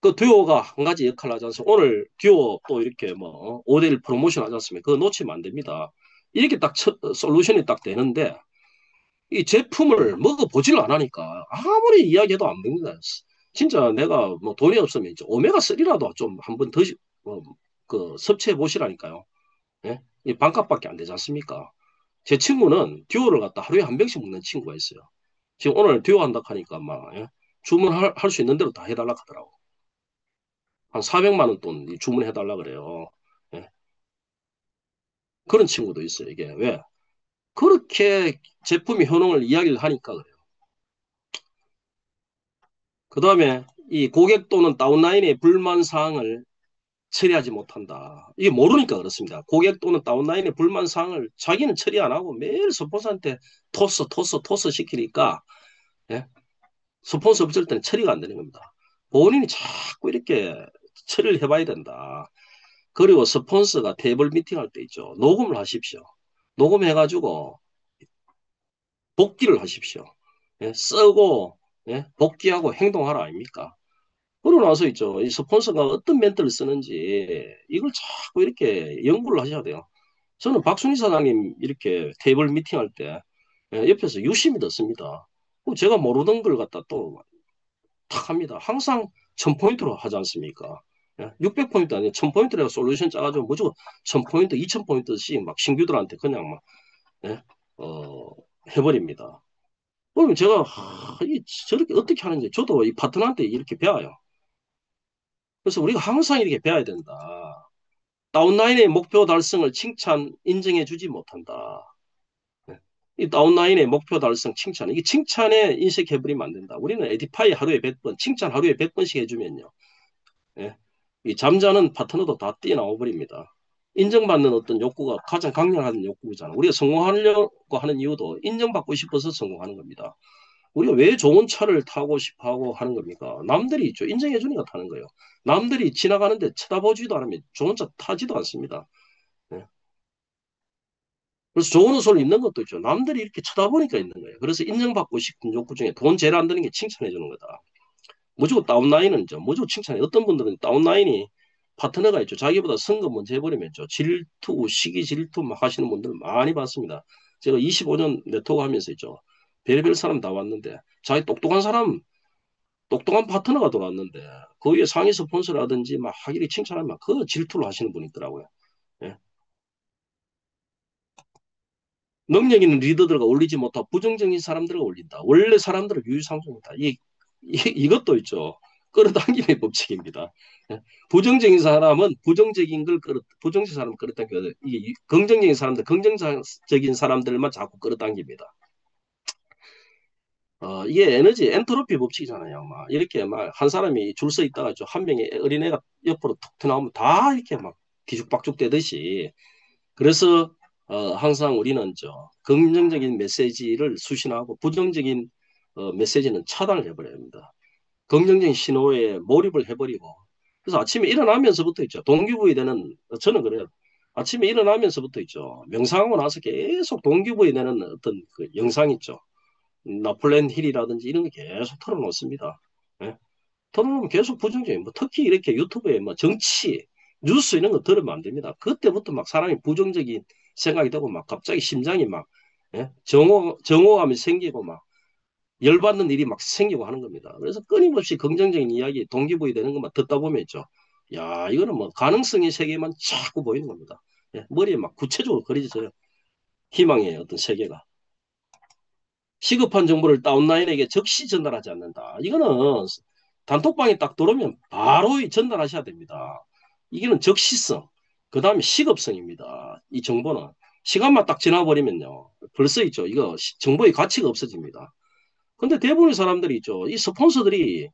그 듀오가 한 가지 역할을 하지 않습니까? 오늘 듀오 또 이렇게 뭐 5대1 프로모션 하지 않습니까? 그거 놓치면 안 됩니다. 이렇게 딱 솔루션이 딱 되는데 이 제품을 먹어보지를 안 하니까 아무리 이야기해도 안 먹는다. 진짜 내가 뭐 돈이 없으면 이제 오메가3라도 좀 한번 더, 그 섭취해 보시라니까요. 예? 이 반값밖에 안 되지 않습니까? 제 친구는 듀오를 갖다 하루에 한 병씩 먹는 친구가 있어요. 지금 오늘 듀오 한다 하니까 막, 예? 주문할 수 있는 대로 다 해달라 하더라고. 한 400만 원 돈 주문해달라 그래요. 예. 그런 친구도 있어요. 이게 왜? 그렇게 제품의 효능을 이야기를 하니까 그래요. 그 다음에 이 고객 또는 다운라인의 불만 사항을 처리하지 못한다. 이게 모르니까 그렇습니다. 고객 또는 다운라인의 불만 사항을 자기는 처리 안 하고 매일 스폰서한테 토스 시키니까 예? 스폰서 없을 때는 처리가 안 되는 겁니다. 본인이 자꾸 이렇게 처리를 해봐야 된다. 그리고 스폰서가 테이블 미팅할 때 있죠. 녹음을 하십시오. 녹음해가지고 복귀를 하십시오. 예? 쓰고 예? 복귀하고 행동하라 아닙니까? 그러고 나서 있죠. 이 스폰서가 어떤 멘트를 쓰는지 이걸 자꾸 이렇게 연구를 하셔야 돼요. 저는 박순희 사장님 이렇게 테이블 미팅할 때 예, 옆에서 유심히 듣습니다. 제가 모르던 걸 갖다 또 탁 합니다. 항상 1000포인트로 하지 않습니까? 600포인트 아니에요. 1000포인트라고 솔루션 짜가지고 무조건 1000포인트, 2000포인트씩 막 신규들한테 그냥 막 예? 어, 해버립니다. 그러면 제가 저렇게 어떻게 하는지 저도 이 파트너한테 이렇게 배워요. 그래서 우리가 항상 이렇게 배워야 된다. 다운라인의 목표 달성을 칭찬, 인정해 주지 못한다. 네. 이 다운라인의 목표 달성 칭찬. 이게 칭찬에 인식해버리면 안 된다. 우리는 에디파이 하루에 100번, 칭찬 하루에 100번씩 해주면요. 예. 이 잠자는 파트너도 다 뛰어나와 버립니다. 인정받는 어떤 욕구가 가장 강렬한 욕구잖아. 우리가 성공하려고 하는 이유도 인정받고 싶어서 성공하는 겁니다. 우리가 왜 좋은 차를 타고 싶어 하고 하는 겁니까? 남들이 있죠. 인정해 주니까 타는 거예요. 남들이 지나가는데 쳐다보지도 않으면 좋은 차 타지도 않습니다. 예. 그래서 좋은 옷을 입는 것도 있죠. 남들이 이렇게 쳐다보니까 있는 거예요. 그래서 인정받고 싶은 욕구 중에 돈 제일 안 드는 게 칭찬해 주는 거다. 무조건 다운라인은 있죠. 무조건 칭찬해. 어떤 분들은 다운라인이 파트너가 있죠. 자기보다 선거 먼저 해버리면 있죠. 질투, 시기 질투 막 하시는 분들 많이 봤습니다. 제가 25년 네트워크 하면서 있죠. 별의별 사람 다 왔는데 자기 똑똑한 사람, 똑똑한 파트너가 돌아왔는데 그 위에 상위 스폰서라든지 막 하길이 칭찬하면 그 질투를 하시는 분이 있더라고요. 예. 능력 있는 리더들과 어울리지 못하고 부정적인 사람들과 어울린다. 원래 사람들은 유유상종이다. 이것도 있죠. 끌어당김의 법칙입니다. 예. 부정적인 사람은 부정적인 사람은 끌어당겨요. 이게 긍정적인 사람들, 긍정적인 사람들만 자꾸 끌어당깁니다. 이게 에너지 엔트로피 법칙이잖아요. 막 이렇게 막 한 사람이 줄 서 있다가 한 명의 어린애가 옆으로 툭 튀어나오면 다 이렇게 막 뒤죽박죽 되듯이 그래서 항상 우리는 긍정적인 메시지를 수신하고 부정적인 메시지는 차단을 해버려야 합니다. 긍정적인 신호에 몰입을 해버리고 그래서 아침에 일어나면서부터 있죠. 동기부여되는 저는 그래요. 아침에 일어나면서부터 있죠. 명상하고 나서 계속 동기부여되는 어떤 그 영상 있죠. 나폴레옹 힐이라든지 이런 거 계속 털어놓습니다. 예? 털어놓으면 계속 부정적인 뭐 특히 이렇게 유튜브에 뭐 정치 뉴스 이런 거 들으면 안 됩니다. 그때부터 막 사람이 부정적인 생각이 되고 막 갑자기 심장이 막 예? 정오감이 생기고 막 열받는 일이 막 생기고 하는 겁니다. 그래서 끊임없이 긍정적인 이야기, 동기부여 되는 것만 듣다 보면 있죠. 야, 이거는 뭐 가능성의 세계만 자꾸 보이는 겁니다. 예, 머리에 막 구체적으로 그려져요. 희망의 어떤 세계가. 시급한 정보를 다운라인에게 즉시 전달하지 않는다. 이거는 단톡방에 딱 들어오면 바로 전달하셔야 됩니다. 이거는 적시성, 그 다음에 시급성입니다. 이 정보는 시간만 딱 지나버리면요. 벌써 있죠. 이거 정보의 가치가 없어집니다. 근데 대부분의 사람들이 있죠. 이 스폰서들이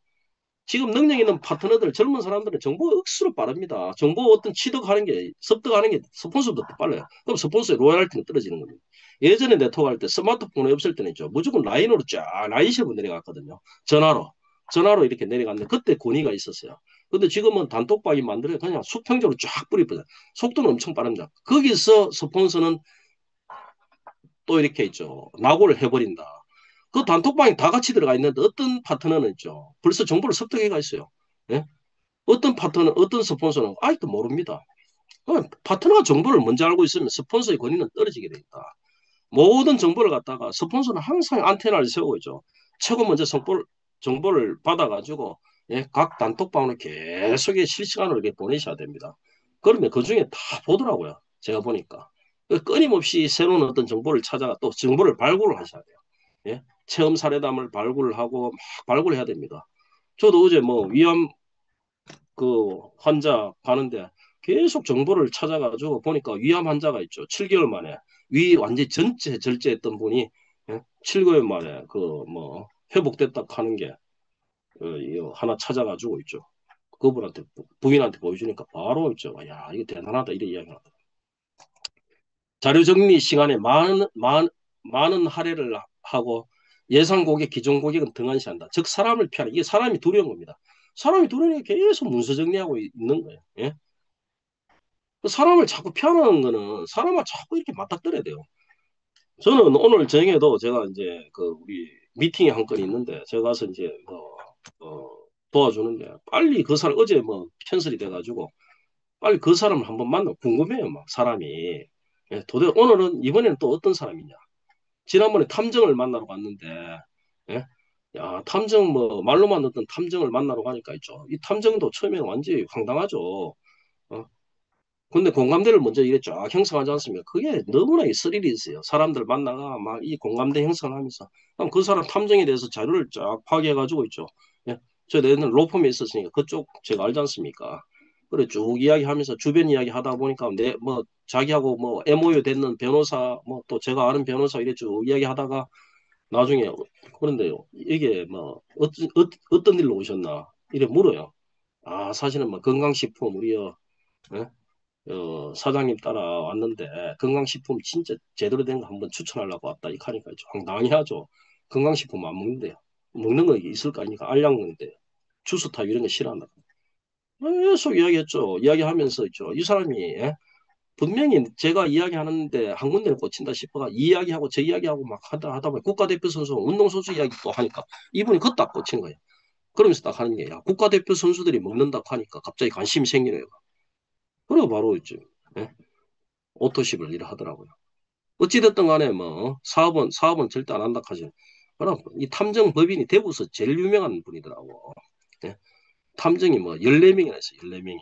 지금 능력 있는 파트너들, 젊은 사람들은 정보 억수로 빠릅니다. 정보 어떤 취득하는 게, 습득하는 게 스폰서보다 빨라요. 그럼 스폰서의 로열티는 떨어지는 겁니다. 예전에 네트워크 할 때 스마트폰이 없을 때는 있죠. 무조건 라인으로 쫙, 라인식으로 내려갔거든요. 전화로. 전화로 이렇게 내려갔는데 그때 권위가 있었어요. 근데 지금은 단톡방이 만들어 그냥 수평적으로 쫙 뿌리버려요. 속도는 엄청 빠릅니다. 거기서 스폰서는 또 이렇게 있죠. 낙오를 해버린다. 그 단톡방에 다 같이 들어가 있는데 어떤 파트너는 있죠. 벌써 정보를 습득해가 있어요. 예? 어떤 파트너, 어떤 스폰서는 아직도 모릅니다. 파트너가 정보를 먼저 알고 있으면 스폰서의 권위는 떨어지게 돼 있다. 모든 정보를 갖다가 스폰서는 항상 안테나를 세우고 있죠. 최고 먼저 정보를 받아가지고 예, 각 단톡방으로 계속 실시간으로 이렇게 보내셔야 됩니다. 그러면 그 중에 다 보더라고요. 제가 보니까. 끊임없이 새로운 어떤 정보를 찾아가 또 정보를 발굴을 하셔야 돼요. 예? 체험 사례담을 발굴하고 막 발굴해야 됩니다. 저도 어제 뭐 위암 그 환자 가는데 계속 정보를 찾아가지고 보니까 위암 환자가 있죠. 7개월 만에 위 완전 전체 절제했던 분이 7개월 만에 그 뭐 회복됐다 하는 게 이거 하나 찾아가지고 있죠. 그분한테 부인한테 보여주니까 바로 있죠. 야 이거 대단하다 이런 이야기가. 자료 정리 시간에 많은 할애를 하고 예상 고객, 기존 고객은 등한시한다. 즉 사람을 피하는 이게 사람이 두려운 겁니다. 사람이 두려우니까 계속 문서 정리하고 있는 거예요. 예? 그 사람을 자꾸 피하는 거는 사람을 자꾸 이렇게 맞닥뜨려야 돼요. 저는 오늘 저녁에도 제가 이제 그 우리 미팅이 한 건이 있는데 제가 가서 이제 뭐 도와주는데 빨리 그 사람 어제 뭐 캔슬이 돼가지고 빨리 그 사람을 한번 만나 궁금해요. 막 사람이 도대체 오늘은 이번에는 또 어떤 사람이냐. 지난번에 탐정을 만나러 갔는데, 예? 야, 탐정 뭐 말로만 듣던 탐정을 만나러 가니까 있죠. 이 탐정도 처음에는 완전히 황당하죠. 어? 근데 공감대를 먼저 이래 쫙 형성하지 않습니까? 그게 너무나 이 스릴이 있어요. 사람들 만나가 막 이 공감대 형성을 하면서 그럼 그 사람 탐정에 대해서 자료를 쫙 파악해가지고 있죠. 예? 저 내는 로펌에 있었으니까 그쪽 제가 알지 않습니까? 그래 쭉 이야기하면서 주변 이야기 하다 보니까 내 뭐 자기하고 뭐 MOU 됐는 변호사 뭐 또 제가 아는 변호사 이래 쭉 이야기하다가 나중에 그런데요 이게 뭐 어떤 일로 오셨나 이래 물어요. 아 사실은 뭐 건강식품 우리요 예? 사장님 따라왔는데 건강식품 진짜 제대로 된 거 한번 추천하려고 왔다 이 하니까 좀 황당히 하죠. 건강식품 안 먹는데요. 먹는 거 있을 거 아니까 알약 먹는데 주스타 이런 거 싫어한다. 계속 이야기했죠. 이야기하면서 있죠. 이 사람이 예? 분명히 제가 이야기하는데 한 군데를 꽂힌다 싶어가 이 이야기하고 저 이야기하고 막 하다 보니 국가대표 선수, 운동선수 이야기 또 하니까 이분이 그거 딱 꽂힌 거예요. 그러면서 딱 하는 게 야, 국가대표 선수들이 먹는다고 하니까 갑자기 관심이 생기네요. 그리고 바로 있죠. 예? 오토십을 일을 하더라고요. 어찌됐든 간에 뭐 사업은 절대 안 한다 하죠. 그럼 이 탐정 법인이 대구에서 제일 유명한 분이더라고. 예? 탐정이 뭐 14명이나 있어요. 14명이.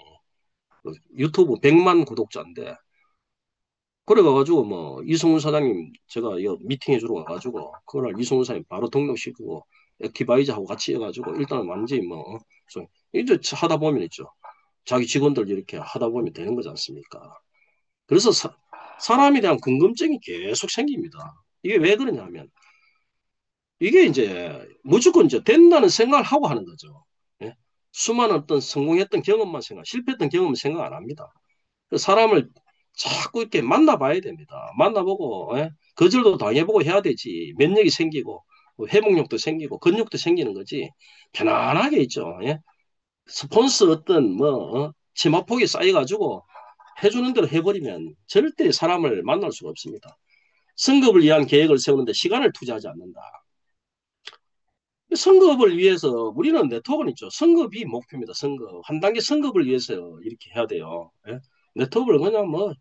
유튜브 100만 구독자인데 그래가지고 뭐 이성훈 사장님 제가 이거 미팅해 주러 가가지고 그날 이성훈 사장님 바로 등록시키고 액티바이저하고 같이 해가지고 일단은 완전히 뭐 이제 하다 보면 있죠. 자기 직원들 이렇게 하다 보면 되는 거지 않습니까? 그래서 사람에 대한 궁금증이 계속 생깁니다. 이게 왜 그러냐면 이게 이제 무조건 이제 된다는 생각을 하고 하는 거죠. 예? 수많은 어떤 성공했던 경험만 생각, 실패했던 경험은 생각 안 합니다. 그 사람을 자꾸 이렇게 만나봐야 됩니다. 만나보고 거절도 당해보고 해야 되지. 면역이 생기고 뭐 회복력도 생기고 근육도 생기는 거지. 편안하게 있죠. 예? 스폰서 어떤 뭐 치마폭이 쌓여가지고 해주는 대로 해버리면 절대 사람을 만날 수가 없습니다. 승급을 위한 계획을 세우는데 시간을 투자하지 않는다. 승급을 위해서 우리는 네트워크는 있죠. 승급이 목표입니다. 승급. 한 단계 승급을 위해서 이렇게 해야 돼요. 예? 네트워크를 그냥 뭐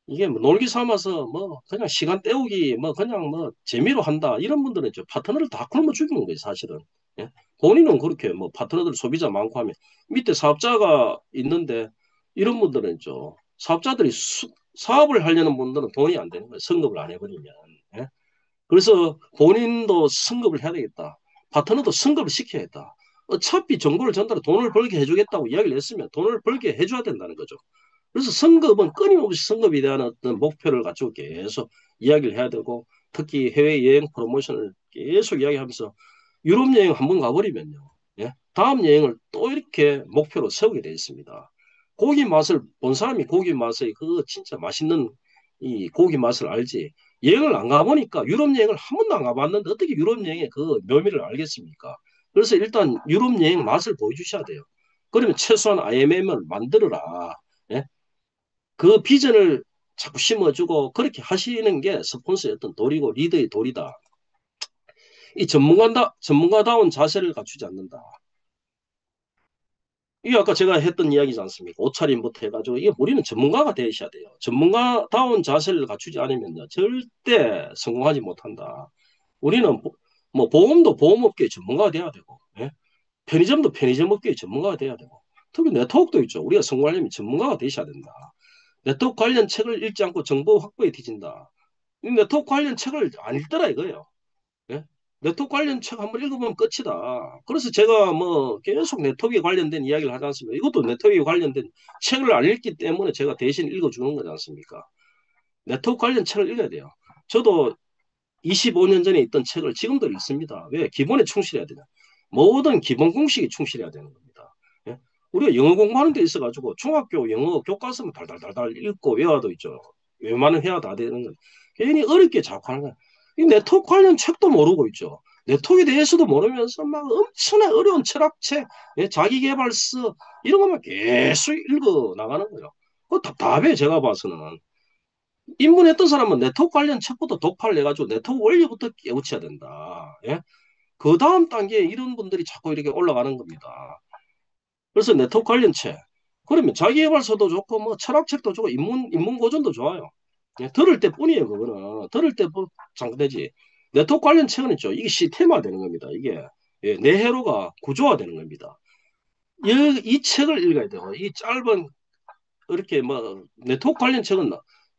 이게 뭐 놀기 삼아서 뭐 그냥 시간 때우기 뭐 그냥 뭐 재미로 한다 이런 분들은 저 파트너를 다 굶어 죽이는 거예요 사실은. 예? 본인은 그렇게 뭐 파트너들 소비자 많고 하면 밑에 사업자가 있는데 이런 분들은 저 사업자들이 사업을 하려는 분들은 돈이 안 되는 거예요 승급을 안 해버리면. 예? 그래서 본인도 승급을 해야 되겠다. 파트너도 승급을 시켜야겠다. 어차피 정보를 전달해 돈을 벌게 해주겠다고 이야기를 했으면 돈을 벌게 해줘야 된다는 거죠. 그래서 선급은 끊임없이 선급에 대한 어떤 목표를 가지고 계속 이야기를 해야 되고 특히 해외여행 프로모션을 계속 이야기하면서 유럽 여행 한번 가버리면요. 예? 다음 여행을 또 이렇게 목표로 세우게 되어 있습니다. 고기 맛을 본 사람이 고기 맛의 그 진짜 맛있는 이 고기 맛을 알지. 여행을 안 가보니까 유럽 여행을 한 번도 안 가봤는데 어떻게 유럽 여행의 그 묘미를 알겠습니까? 그래서 일단 유럽 여행 맛을 보여주셔야 돼요. 그러면 최소한 IMM을 만들어라. 예? 그 비전을 자꾸 심어주고 그렇게 하시는 게 스폰서의 어떤 도리고 리더의 도리다. 이 전문가다운 자세를 갖추지 않는다. 이게 아까 제가 했던 이야기지 않습니까? 옷차림부터 해가지고 이게 우리는 전문가가 되셔야 돼요. 전문가다운 자세를 갖추지 않으면요 절대 성공하지 못한다. 우리는 뭐 보험도 보험업계의 전문가가 돼야 되고, 예? 편의점도 편의점업계의 전문가가 돼야 되고, 특히 네트워크도 있죠. 우리가 성공하려면 전문가가 되셔야 된다. 네트워크 관련 책을 읽지 않고 정보 확보에 뒤진다. 이 네트워크 관련 책을 안 읽더라 이거예요. 예? 네트워크 관련 책 한번 읽어보면 끝이다. 그래서 제가 뭐 계속 네트워크에 관련된 이야기를 하지 않습니까? 이것도 네트워크에 관련된 책을 안 읽기 때문에 제가 대신 읽어주는 거지 않습니까? 네트워크 관련 책을 읽어야 돼요. 저도 25년 전에 있던 책을 지금도 읽습니다. 왜? 기본에 충실해야 되냐. 모든 기본 공식에 충실해야 되는 겁니다. 예? 우리가 영어 공부하는 데 있어가지고 중학교 영어 교과서만 달달달달 읽고 외워도 있죠. 웬만한 회화 다 되는 건 괜히 어렵게 자꾸 하는 거야. 이 네트워크 관련 책도 모르고 있죠. 네트워크에 대해서도 모르면서 막 엄청나게 어려운 철학책, 예? 자기계발서 이런 것만 계속 읽어 나가는 거예요. 그 답답해 제가 봐서는. 입문했던 사람은 네트워크 관련 책부터 독파를 해가지고 네트워크 원리부터 깨우쳐야 된다. 예? 그 다음 단계에 이런 분들이 자꾸 이렇게 올라가는 겁니다. 그래서 네트워크 관련 책. 그러면 자기계발서도 좋고, 뭐, 철학책도 좋고, 인문고전도 좋아요. 예, 들을 때 뿐이에요, 그거는. 들을 때 장되지. 네트워크 관련 책은 있죠. 이게 시스템화 되는 겁니다. 이게. 예, 뇌회로가 구조화되는 겁니다. 이 책을 읽어야 돼요. 이 짧은 이렇게 뭐 네트워크 관련 책은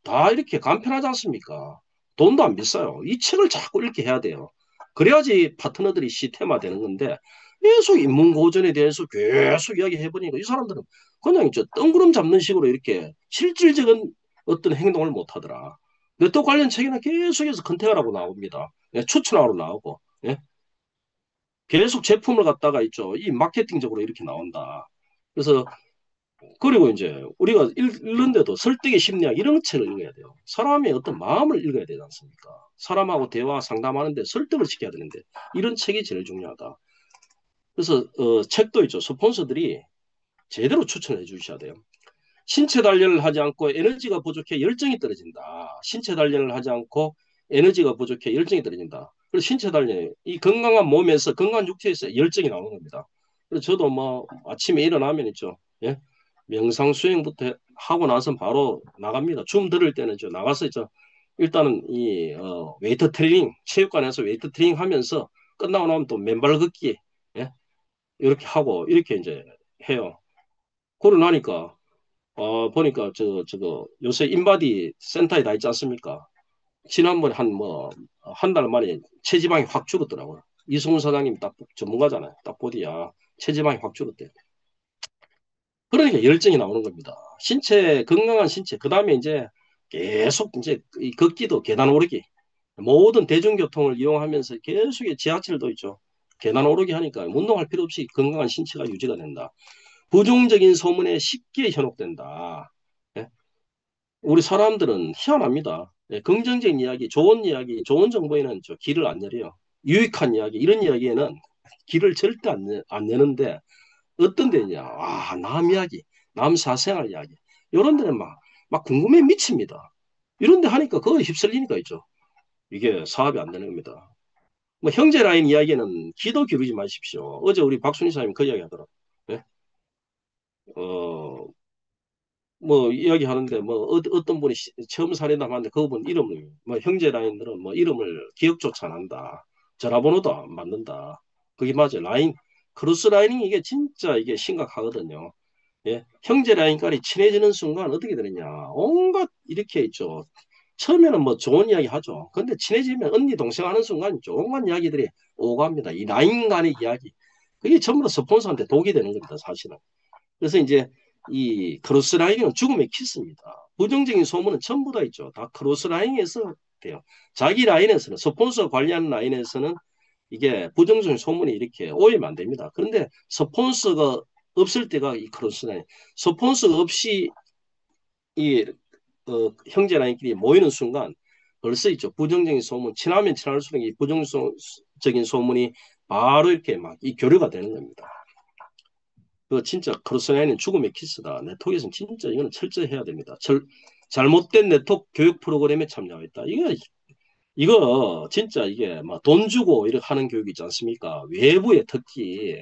다 이렇게 간편하지 않습니까? 돈도 안 비싸요. 이 책을 자꾸 읽게 해야 돼요. 그래야지 파트너들이 시스템화 되는 건데 계속 인문고전에 대해서 계속 이야기해보니까 이 사람들은 그냥 저 뜬구름 잡는 식으로 이렇게 실질적인 어떤 행동을 못 하더라. 네트워크 관련 책이나 계속해서 컨택하라고 나옵니다. 예, 추천하러 나오고 예? 계속 제품을 갖다가 있죠. 이 마케팅적으로 이렇게 나온다. 그래서 그리고 이제 우리가 읽는데도 설득의 심리학 이런 책을 읽어야 돼요. 사람의 어떤 마음을 읽어야 되지 않습니까? 사람하고 대화 상담하는데 설득을 시켜야 되는데 이런 책이 제일 중요하다. 그래서 책도 있죠. 스폰서들이 제대로 추천해 주셔야 돼요. 신체 단련을 하지 않고 에너지가 부족해 열정이 떨어진다. 신체 단련을 하지 않고 에너지가 부족해 열정이 떨어진다. 그래서 신체 단련, 이 건강한 몸에서 건강한 육체에서 열정이 나오는 겁니다. 그래서 저도 뭐 아침에 일어나면 있죠. 예? 명상 수행부터 하고 나서 바로 나갑니다. 줌 들을 때는 저 나가서 있죠. 일단은 이 웨이트 트레이닝 체육관에서 웨이트 트레이닝 하면서 끝나고 나면 또 맨발 걷기 예? 이렇게 하고 이렇게 이제 해요. 그러고 나니까 보니까 저거 요새 인바디 센터에 다 있지 않습니까? 지난번에 한 달 만에 체지방이 확 줄었더라고요. 이승훈 사장님 딱 전문가잖아요. 딱 보디야. 체지방이 확 줄었대. 그러니까 열정이 나오는 겁니다. 신체, 건강한 신체. 그 다음에 이제 계속 이제 이 걷기도 계단 오르기. 모든 대중교통을 이용하면서 계속 지하철도 있죠. 계단 오르기 하니까 운동할 필요 없이 건강한 신체가 유지가 된다. 부정적인 소문에 쉽게 현혹된다. 예? 우리 사람들은 희한합니다. 예, 긍정적인 이야기, 좋은 이야기, 좋은 정보에는 저 길을 안 열어요. 유익한 이야기, 이런 이야기에는 길을 절대 안 여는데 어떤 데냐, 남 이야기, 남 사생활 이야기, 이런 데는 막 궁금해 미칩니다. 이런 데 하니까 그거 휩쓸리니까 있죠. 이게 사업이 안 되는 겁니다. 뭐 형제 라인 이야기는 기도 기울이지 마십시오. 어제 우리 박순희 사장님 그 이야기 하더라고요. 예? 어, 뭐 이야기하는데 뭐 어떤 분이 처음 사례담 하는데 그분 이름을 뭐 형제 라인들은 뭐 이름을 기억조차 안 한다. 전화번호도 안 받는다. 그게 맞아요. 라인 크로스 라이닝 이게 진짜 이게 심각하거든요. 예, 형제 라인까지 친해지는 순간 어떻게 되느냐. 온갖 이렇게 있죠. 처음에는 뭐 좋은 이야기 하죠. 근데 친해지면 언니 동생 하는 순간 있죠. 온갖 이야기들이 오갑니다. 이 라인 간의 이야기. 그게 전부 다 스폰서한테 독이 되는 겁니다. 사실은. 그래서 이제 이 크로스라인은 죽음의 키스입니다. 부정적인 소문은 전부 다 있죠. 다 크로스라인에서 돼요. 자기 라인에서는 스폰서 관리하는 라인에서는 이게 부정적인 소문이 이렇게 오해면 안 됩니다. 그런데 스폰서가 없을 때가 이 크로스라인. 스폰서가 없이 이 형제 라인끼리 모이는 순간 벌써 있죠. 부정적인 소문, 친하면 친할수록 이 부정적인 소문이 바로 이렇게 막 이 교류가 되는 겁니다. 그 진짜 크로스라인은 죽음의 키스다. 네트워크에서는 진짜 이거는 철저히 해야 됩니다. 잘못된 네트워크 교육 프로그램에 참여했다. 이거 진짜 이게 막 돈 주고 이렇게 하는 교육 있지 않습니까? 외부에 특히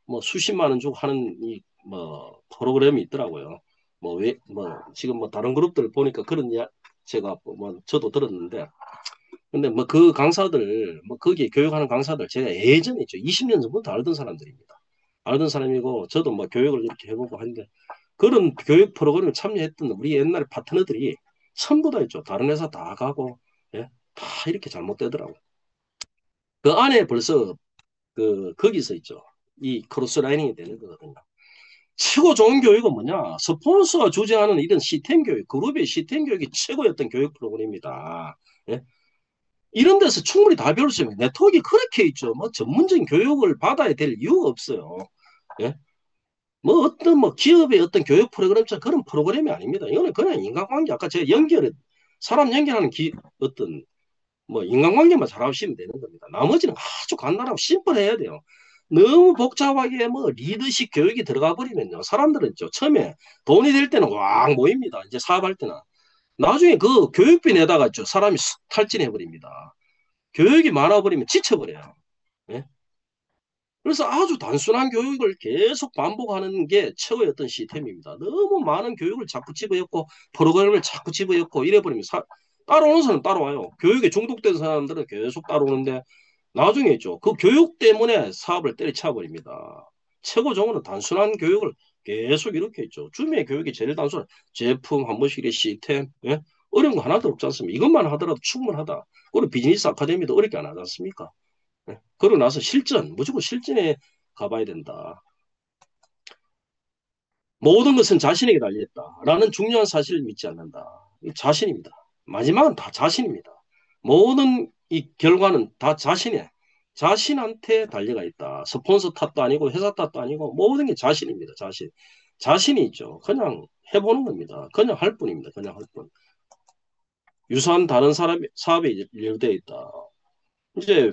뭐 수십만 원 주고 하는 이 뭐 프로그램이 있더라고요. 뭐 지금 뭐 다른 그룹들 보니까 그런 제가 뭐 저도 들었는데 근데 뭐 그 강사들 뭐 거기에 교육하는 강사들 제가 예전에 있죠. 20년 전부터 알던 사람들입니다. 알던 사람이고 저도 뭐 교육을 이렇게 해보고 하는데 그런 교육 프로그램에 참여했던 우리 옛날 파트너들이 전부 다 있죠. 다른 회사 다 가고 예? 다 이렇게 잘못되더라고. 그 안에 벌써 거기서 있죠. 이 크로스 라이닝이 되는 거거든요. 최고 좋은 교육은 뭐냐? 스폰서가 주재하는 이런 시스템 교육, 그룹의 시스템 교육이 최고였던 교육 프로그램이다. 예? 이런 데서 충분히 다 배울 수 있는 네트워크가 그렇게 있죠. 뭐 전문적인 교육을 받아야 될 이유가 없어요. 예? 뭐 어떤 뭐 기업의 어떤 교육 프로그램처럼 그런 프로그램이 아닙니다. 이거는 그냥 인간관계 아까 제가 사람 연결하는 어떤 뭐 인간관계만 잘하시면 되는 겁니다. 나머지는 아주 간단하고 심플해야 돼요. 너무 복잡하게 뭐 리더십 교육이 들어가 버리면요. 사람들은 있죠. 처음에 돈이 될 때는 왕 모입니다. 이제 사업할 때는. 나중에 그 교육비 내다가 있죠. 사람이 탈진해 버립니다. 교육이 많아 버리면 지쳐버려요. 예? 그래서 아주 단순한 교육을 계속 반복하는 게 최고의 어떤 시스템입니다. 너무 많은 교육을 자꾸 집어넣고 프로그램을 자꾸 집어넣고 이래버리면 따라오는 사람은 따라와요. 교육에 중독된 사람들은 계속 따라오는데 나중에 있죠. 그 교육 때문에 사업을 때려쳐버립니다. 최고 정원은 단순한 교육을 계속 이렇게 있죠. 주미의 교육이 제일 단순한 제품 한 번씩의 시스템, 예? 어려운 거 하나도 없지 않습니까? 이것만 하더라도 충분하다. 그리고 비즈니스 아카데미도 어렵게 안 하지 않습니까? 예. 그러고 나서 무조건 실전에 가봐야 된다. 모든 것은 자신에게 달려있다라는 중요한 사실을 믿지 않는다. 이 자신입니다. 마지막은 다 자신입니다. 모든 이 결과는 다 자신한테 달려가 있다. 스폰서 탓도 아니고 회사 탓도 아니고 모든 게 자신입니다. 자신이 있죠. 그냥 해보는 겁니다. 그냥 할 뿐입니다. 그냥 할 뿐. 유사한 다른 사업에 연루되어 있다. 이제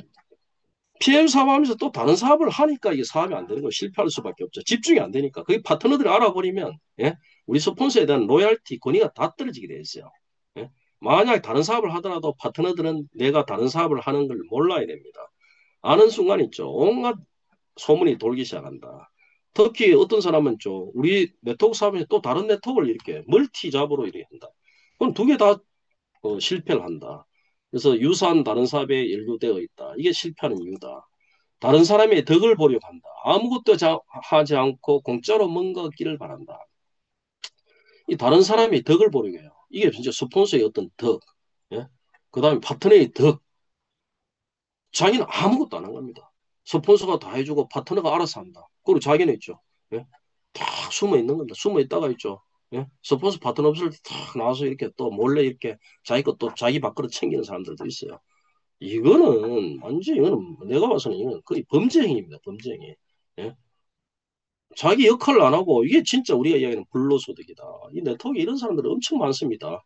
PM 사업하면서 또 다른 사업을 하니까 이게 사업이 안 되는 거 실패할 수밖에 없죠. 집중이 안 되니까. 그게 파트너들이 알아버리면 예? 우리 스폰서에 대한 로열티 권위가 다 떨어지게 돼 있어요. 예? 만약 다른 사업을 하더라도 파트너들은 내가 다른 사업을 하는 걸 몰라야 됩니다. 아는 순간 있죠. 온갖 소문이 돌기 시작한다. 특히 어떤 사람은 좀 우리 네트워크 사업에 또 다른 네트워크를 이렇게 멀티 잡으로 이렇게 한다. 그럼 두 개 다 실패를 한다. 그래서 유사한 다른 사업에 연루되어 있다. 이게 실패하는 이유다. 다른 사람의 덕을 보려고 한다. 아무것도 하지 않고 공짜로 뭔가 얻기를 바란다. 이 다른 사람의 덕을 보려고 해요. 이게 진짜 스폰서의 어떤 덕. 예? 그 다음에 파트너의 덕. 자기는 아무것도 안 한 겁니다. 스폰서가 다 해주고 파트너가 알아서 한다. 그리고 자기는 있죠. 예? 딱 숨어 있는 겁니다. 숨어 있다가 있죠. 예? 스폰서 파트너 없을 때 딱 나와서 이렇게 또 몰래 이렇게 자기 것도 자기 밖으로 챙기는 사람들도 있어요. 이거는 내가 봐서는 이건 거의 범죄 행위입니다. 범죄 행위. 예? 자기 역할을 안 하고 이게 진짜 우리가 이야기하는 불로소득이다. 이 네트워크에 이런 사람들이 엄청 많습니다.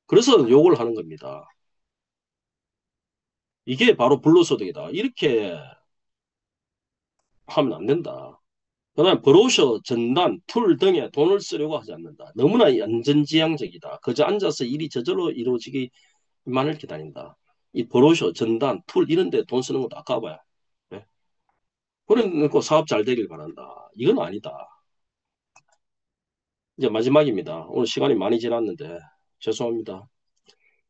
그래서 욕을 하는 겁니다. 이게 바로 불로소득이다. 이렇게 하면 안 된다. 그다음에 브로셔, 전단, 툴 등에 돈을 쓰려고 하지 않는다. 너무나 안전지향적이다. 그저 앉아서 일이 저절로 이루어지기만을 기다린다. 이 브로셔, 전단, 툴 이런 데 돈 쓰는 것도 아까워요. 네? 그러니까 사업 잘 되길 바란다. 이건 아니다. 이제 마지막입니다. 오늘 시간이 많이 지났는데 죄송합니다.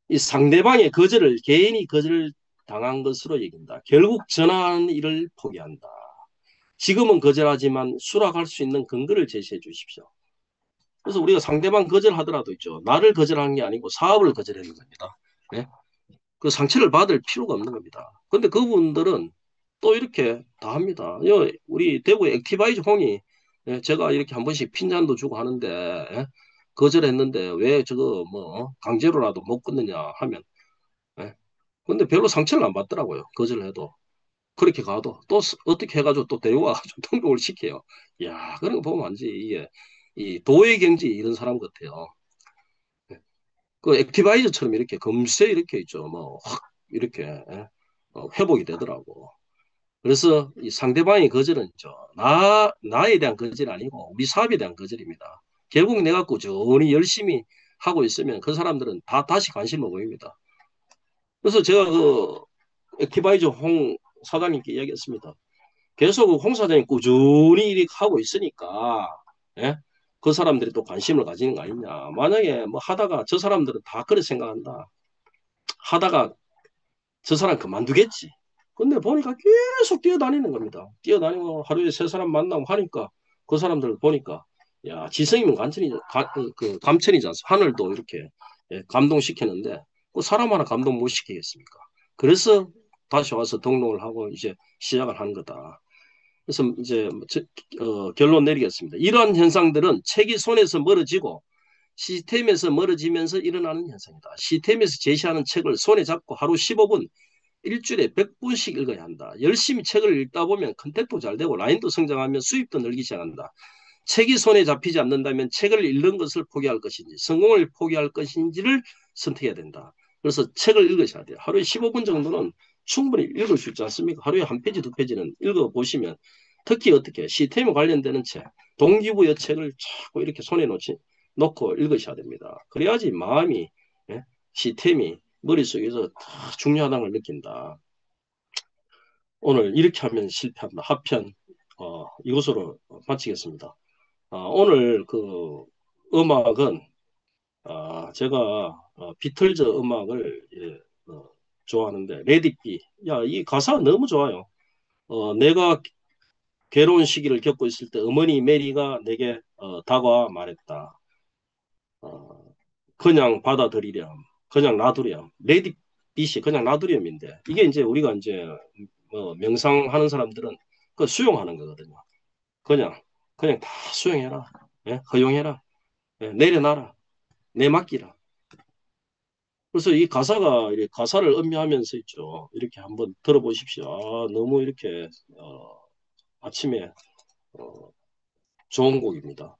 이 상대방의 거절을 개인이 거절 당한 것으로 여긴다. 결국 전화하는 일을 포기한다. 지금은 거절하지만 수락할 수 있는 근거를 제시해 주십시오. 그래서 우리가 상대방 거절하더라도 있죠. 나를 거절한 게 아니고 사업을 거절하는 겁니다. 네? 그 상처를 받을 필요가 없는 겁니다. 근데 그분들은 또 이렇게 다 합니다. 우리 대구 액티바이즈 홍이 제가 이렇게 한 번씩 핀잔도 주고 하는데 거절했는데 왜 저거 뭐 강제로라도 못 끊느냐 하면 근데 별로 상처를 안 받더라고요. 거절을 해도. 그렇게 가도 또 어떻게 해가지고 또 데려와가지고 등록을 시켜요. 야, 그런 거 보면 완전히 이게 이 도의 경지 이런 사람 같아요. 그 액티바이저처럼 이렇게 금세 이렇게 있죠. 뭐 확 이렇게 회복이 되더라고. 그래서 이 상대방의 거절은 있죠. 나에 대한 거절이 아니고 우리 사업에 대한 거절입니다. 결국 내가 꾸준히 열심히 하고 있으면 그 사람들은 다 다시 관심을 보입니다. 그래서 제가 그 액티바이저 홍 사장님께 이야기했습니다. 계속 그홍 사장님 꾸준히 이렇게 하고 있으니까 예? 그 사람들이 또 관심을 가지는 거 아니냐. 만약에 뭐 하다가 저 사람들은 다 그렇게 생각한다. 하다가 저 사람 그만두겠지. 근데 보니까 계속 뛰어다니는 겁니다. 뛰어다니고 하루에 세 사람 만나고 하니까 그 사람들 보니까 야 지성이면 감천이지 않습니까? 하늘도 이렇게 감동시키는데 그 사람 하나 감동 못 시키겠습니까? 그래서 다시 와서 등록을 하고 이제 시작을 한 거다. 그래서 이제 결론 내리겠습니다. 이러한 현상들은 책이 손에서 멀어지고 시스템에서 멀어지면서 일어나는 현상이다. 시스템에서 제시하는 책을 손에 잡고 하루 15분, 일주일에 100분씩 읽어야 한다. 열심히 책을 읽다 보면 컨택도 잘 되고 라인도 성장하며 수입도 늘기 시작한다. 책이 손에 잡히지 않는다면 책을 읽는 것을 포기할 것인지 성공을 포기할 것인지를 선택해야 된다. 그래서 책을 읽으셔야 돼요. 하루에 15분 정도는 충분히 읽을 수 있지 않습니까? 하루에 한 페이지, 두 페이지는 읽어보시면 특히 어떻게 시스템에 관련되는 책, 동기부여 책을 자꾸 이렇게 손에 놓고 읽으셔야 됩니다. 그래야지 마음이 예? 시스템이 머릿속에서 다 중요하다는 걸 느낀다. 오늘 이렇게 하면 실패한다. 하편 이것으로 마치겠습니다. 오늘 그 음악은 제가 비틀즈 음악을 좋아하는데 레디비 야, 이 가사 너무 좋아요. 내가 괴로운 시기를 겪고 있을 때 어머니 메리가 내게 다가와 말했다. 어, 그냥 받아들이렴. 그냥 놔두렴. 레디빗이 그냥 놔두렴인데 이게 이제 우리가 이제 명상하는 사람들은 그 수용하는 거거든요. 그냥 그냥 다 수용해라. 예? 허용해라. 예, 내려놔라. 내맡기라. 그래서 이 가사가 이렇게 가사를 음미하면서 있죠. 이렇게 한번 들어보십시오. 너무 이렇게 아침에 어, 좋은 곡입니다.